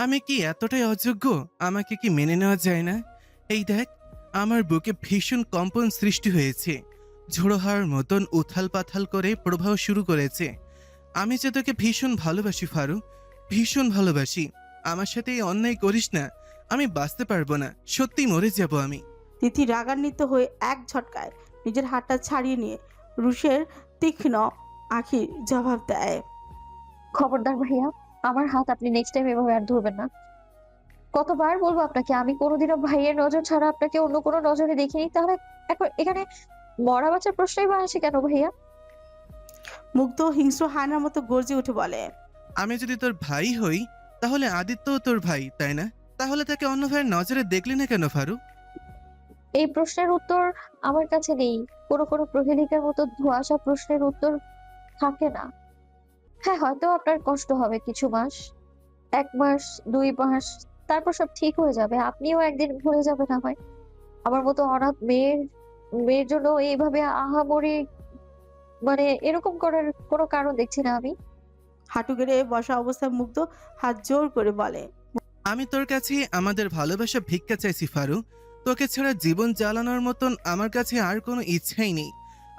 আমি কি এতটাই অযোগ্য? আমাকে কি মেনে নেওয়া যায় না? এই দেখ, আমার বুকে ভীষণ কম্পন সৃষ্টি হয়েছে, ঝোড়ো হাওয়ার মতন উথাল পাথাল করে প্রবাহ শুরু করেছে। আমি যে তোকে ভীষণ ভালোবাসি ফারু, ভীষণ ভালোবাসি। আমার সাথে এই অন্যায় করিস না, আমি বাঁচতে পারবো না, সত্যি মরে যাব আমি। তিথি রাগান্বিত হয়ে এক ঝটকায় নিজের হাতটা ছাড়িয়ে নিয়ে রুশের তীক্ষ্ণ আঁখির জবাব দেয়, খবরদার ভাইয়া, আমার হাত আপনি নেক্সট টাইম এভাবে আর ধরবেন না। কতবার বলবো আপনাকে, আমি কোনোদিনও ভাইয়ের নজর ছাড়া আপনাকে অন্য কোনো নজরে দেখিনি। তাহলে এখন এখানে মরা বাচ্চার প্রশ্নই বা আসে কেন ভাইয়া? মুগ্ধ হিংস্র হায়নার মতো গর্জে উঠে বলে, আমি যদি তোর ভাই হই তাহলে আদিত্যও তোর ভাই, তাই না? তাহলে তাকে অন্য ভাইয়ের নজরে দেখলি না কেন ফারু? এই প্রশ্নের উত্তর আমার কাছে নেই। কোনো কোনো প্রহেলিকার মতো ধোঁয়াশা প্রশ্নের উত্তর থাকে না। হ্যাঁ, হয়তো আপনার কষ্ট হবে কিছু মাস, 1 মাস 2 মাস, তারপর সব ঠিক হয়ে যাবে। আপনিও একদিন ভুলে যাবেন আমায়। আমার মতো অনাথ মেয়ের জন্য এইভাবে আহামরি মানে এরকম করার কোনো কারণ দেখছি না আমি। হাঁটু গেড়ে বসা অবস্থায় মুগ্ধ হাত জোর করে বলে, আমি তোর কাছে আমাদের ভালোবাসা ভিক্ষা চাইছি ফারু। তোকে ছাড়া জীবন জ্বালানোর মতন আমার কাছে আর কোনো ইচ্ছাই নেই।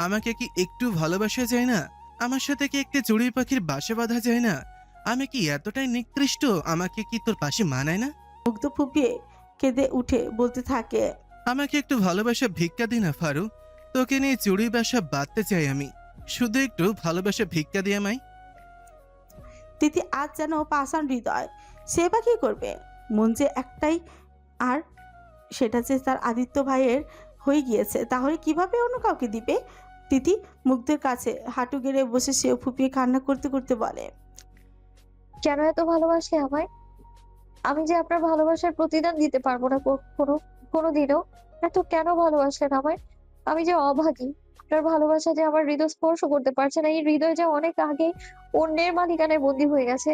আমাকে কি একটু ভালোবাসা যায় না? আমার সাথে কি একটি চড়ুই পাখির বাসা বাঁধা যায় না? আমি কি এতটাই নিকৃষ্ট? আমাকে কি তোর পাশে মানায় না? মুগ্ধ ফুপিয়ে কেঁদে উঠে বলতে থাকে, আমাকে একটু ভালোবাসা ভিক্ষা দি না ফারু। তোকে নিয়ে চড়ুই বাসা বাঁধতে চাই আমি, শুধু একটু ভালোবাসা ভিক্ষা দিয়ে আমায়। তিথি আজ যেন পাষাণ হৃদয়। সে বা কি করবে? মন যে একটাই, আর সেটা যে তার আদিত্য ভাইয়ের হয়ে গিয়েছে, তাহলে কিভাবে অন্য কাউকে দিবে? তিথি মুগ্ধের কাছে হাঁটু গেড়ে বসে সেও ফুপিয়ে কান্না করতে করতে বলে, কেন এত ভালোবাসলে আমায়? আমি যে আপনার ভালোবাসার প্রতিদান দিতে পারবো না কোনোদিনও। এত কেন ভালোবাসলেন আমায়? আমি যে অভাগী, আপনার ভালোবাসা যে আমার হৃদয় স্পর্শ করতে পারছে না। এই হৃদয় যে অনেক আগে অন্যের মালিকানায় বন্দী হয়ে গেছে।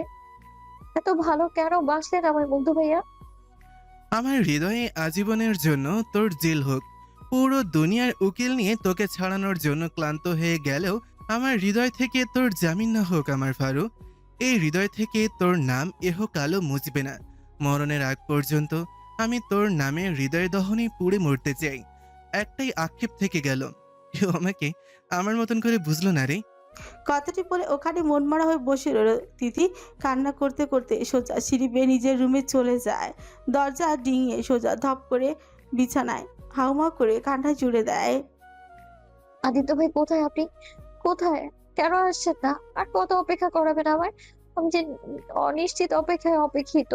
এত ভালো কেন বাসলেন আমায় মুগ্ধ ভাইয়া? আমার হৃদয়ে আজীবনের জন্য তোর জেল হোক। পুরো দুনিয়ার উকিল নিয়ে তোকে ছাড়ানোর জন্য ক্লান্ত হয়ে গেলেও আমার হৃদয় থেকে তোর জামিন না হোক আমার ফারুক। এই হৃদয় থেকে তোর নাম এহকালও মুছবে না। মরণের আগ পর্যন্ত আমি তোর নামে হৃদয় দহনে পুড়ে মরতে চাই। একটাই আক্ষেপ থেকে গেল, কেউ আমাকে আমার মতন করে বুঝলো না রে। কথাটি বলে ওখানে মনমরা হয়ে বসে রইল তিথি। কান্না করতে করতে সোজা সিঁড়ি বেয়ে নিজের রুমে চলে যায়। দরজা ডিঙিয়ে সোজা ধপ করে বিছানায় হাউমাউ করে কান্না জুড়ে দেয়। আদিত্য ভাই কোথায় আপনি? কোথায়? কেন আসছেন না? আর কত অপেক্ষা করাবেন আমার? আমি যে অনিশ্চিত অপেক্ষায় অপেক্ষিত।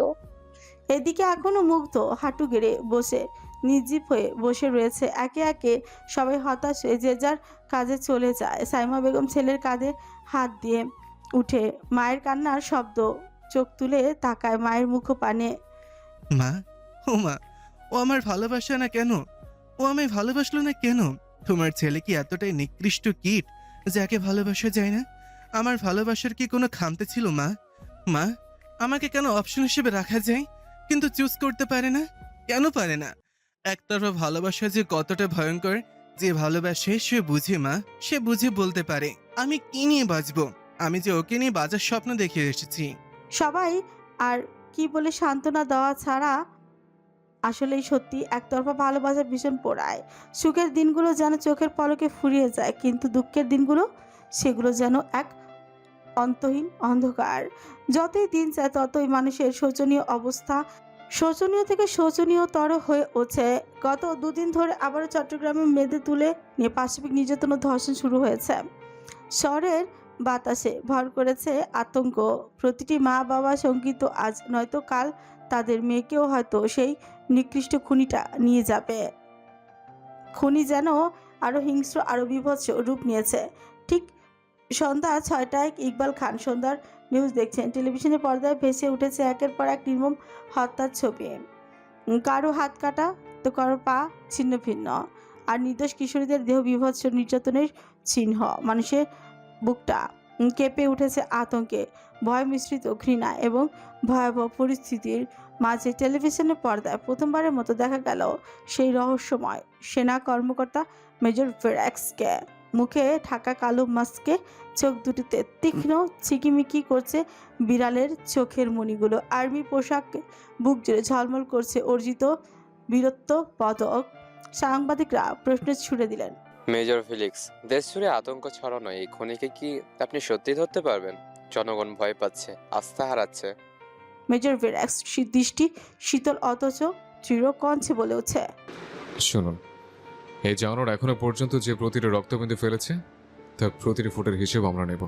এদিকে এখনো মুগ্ধ হাঁটু গেড়ে বসে নির্জীব হয়ে বসে রয়েছে। একে একে সবাই হতাশ হয়ে যে যার কাজে চলে যায়। সাইমা বেগম ছেলের কাঁধে হাত দিয়ে উঠে মায়ের কান্নার শব্দ চোখ তুলে তাকায় মায়ের মুখ পানে। মা, ও মা, ও আমার ভালোবাসা না কেন? ও আমায় ভালোবাসলো না কেন? তোমার ছেলে কি এতটাই নিকৃষ্ট কীট যাকে ভালোবাসা যায় না? আমার ভালোবাসার কি কোনো খামতে ছিল মা? মা, আমাকে কেন অপশন হিসেবে রাখা যায় কিন্তু চুজ করতে পারে না? কেন পারে না? একতরফা ভালোবাসা যে কতটা ভয়ঙ্কর, যে ভালোবাসে সে বুঝে মা, সে বুঝে বলতে পারে আমি কি নিয়ে বাঁচবো। আমি যে ওকে নিয়ে বাজার স্বপ্ন দেখে এসেছি। সবাই আর কি বলে সান্ত্বনা দেওয়া ছাড়া আসলেই সত্যি একতরফা ভালোবাসা ভীষণ পোড়ায়। সুখের দিনগুলো যেন চোখের পলকে ফুরিয়ে যায়, কিন্তু দুঃখের দিনগুলো সেগুলো যেন এক অন্তহীন অন্ধকার। যতই দিন যায় ততই মানুষের শোচনীয় অবস্থা শোচনীয় থেকে শোচনীয়তর হয়ে ওঠে। গত দুদিন ধরে আবারও চট্টগ্রামে মেয়েদের তুলে নিয়ে পাশবিক নির্যাতন ও ধর্ষণ শুরু হয়েছে। শহরের বাতাসে ভর করেছে আতঙ্ক। প্রতিটি মা বাবা শঙ্কিত, আজ নয়তো কাল তাদের মেয়েকেও হয়তো সেই নিকৃষ্ট খুনিটা নিয়ে যাবে। খুনি যেন আরও হিংস্র, আরও বীভৎস রূপ নিয়েছে। ঠিক সন্ধ্যা 6টায় ইকবাল খান সন্ধ্যার নিউজ দেখছেন। টেলিভিশনের পর্দায় ভেসে উঠেছে একের পর এক নির্মম হত্যার ছবি। কারো হাত কাটা তো কারো পা ছিন্ন ভিন্ন, আর নির্দোষ কিশোরীদের দেহ বিভৎস নির্যাতনের চিহ্ন। মানুষের বুকটা কেঁপে উঠেছে আতঙ্কে, ভয় মিশ্রিত ঘৃণা এবং ভয়াবহ পরিস্থিতির মাঝে টেলিভিশনের পর্দায় প্রথমবারের মতো দেখা গেল সেই রহস্যময় সেনা কর্মকর্তা মেজর ভেরাক্সকে। মুখে ঢাকা কালো মাস্কে, চোখ দুটিতে তীক্ষ্ণ চিকিমিকি করছে বিড়ালের চোখের মণিগুলো। আর্মি পোশাক বুক জুড়ে ঝলমল করছে অর্জিত বীরত্ব পদক। সাংবাদিকরা প্রশ্ন ছুড়ে দিলেন, মেজর ফিলিক্স, দেশ জুড়ে আতঙ্ক ছড়ানো এই খুনিকে কি আপনি সত্যি ধরতে পারবেন? জনগণ ভয় পাচ্ছে, আস্থা হারাচ্ছে। মেজর ভেরাক্স দৃষ্টি শীতল অথচ দৃঢ় কণ্ঠে বলে ওঠে, শুনুন, এই জানোর এখনো পর্যন্ত যে প্রতিটি রক্তবিন্দু ফেলেছে তার প্রতিটি ফুটের হিসেব আমরা নেব।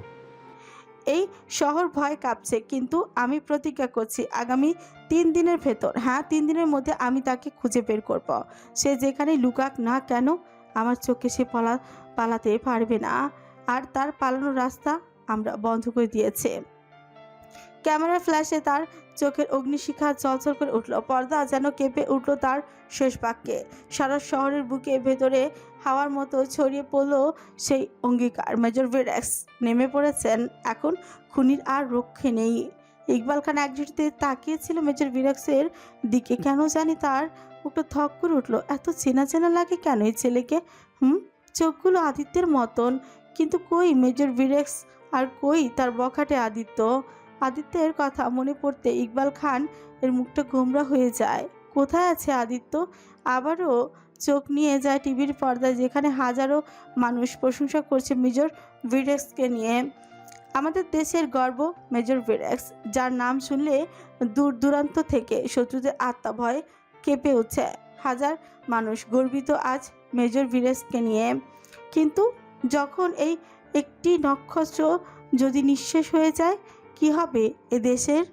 এই শহর ভয় কাঁপছে, কিন্তু আমি প্রতিজ্ঞা করছি আগামী 3 দিনের ভেতর, 3 দিনের মধ্যে আমি তাকে খুঁজে বের করব। সে যেখানে লুকাক না কেন, আমার চোখে সে পালাতে পারবে না। আর তার পালানোর রাস্তা আমরা বন্ধ করে দিয়েছে। ক্যামেরার ফ্ল্যাশে তার চোখের অগ্নিশিখা চলচল করে উঠল। পর্দা যেন কেঁপে উঠল তার শেষ বাক্যে। সারা শহরের বুকে ভেতরে হাওয়ার মতো ছড়িয়ে পড়ল সেই অঙ্গীকার। মেজর ভেরাক্স নেমে পড়েছেন, এখন খুনির আর রক্ষে নেই। ইকবাল খান একজুটিতে তাকিয়েছিল মেজর ভেরাক্সের দিকে। কেন জানি তার বুকটা ধক করে উঠল। এত চেনা চেনা লাগে কেন এই ছেলেকে? চোখগুলো আদিত্যের মতন, কিন্তু কই মেজর ভেরাক্স আর কই তার বখাটে আদিত্য? আদিত্যের কথা মনে পড়তে ইকবাল খান এর মুখটা গোমরা হয়ে যায়। কোথায় আছে আদিত্য? আবারও চোখ নিয়ে যায় টিভির পর্দায়, যেখানে হাজারো মানুষ প্রশংসা করছে মেজর ভেরাক্সকে নিয়ে। আমাদের দেশের গর্ব মেজর ভেরাক্স, যার নাম শুনলে দূর দূরান্ত থেকে শত্রুদের আত্মা ভয়ে কেঁপে উঠছে। হাজার মানুষ গর্বিত আজ মেজর ভেরাক্সকে নিয়ে। কিন্তু যখন এই একটি নক্ষত্র যদি নিঃশেষ হয়ে যায়, কি হবে এ দেশের?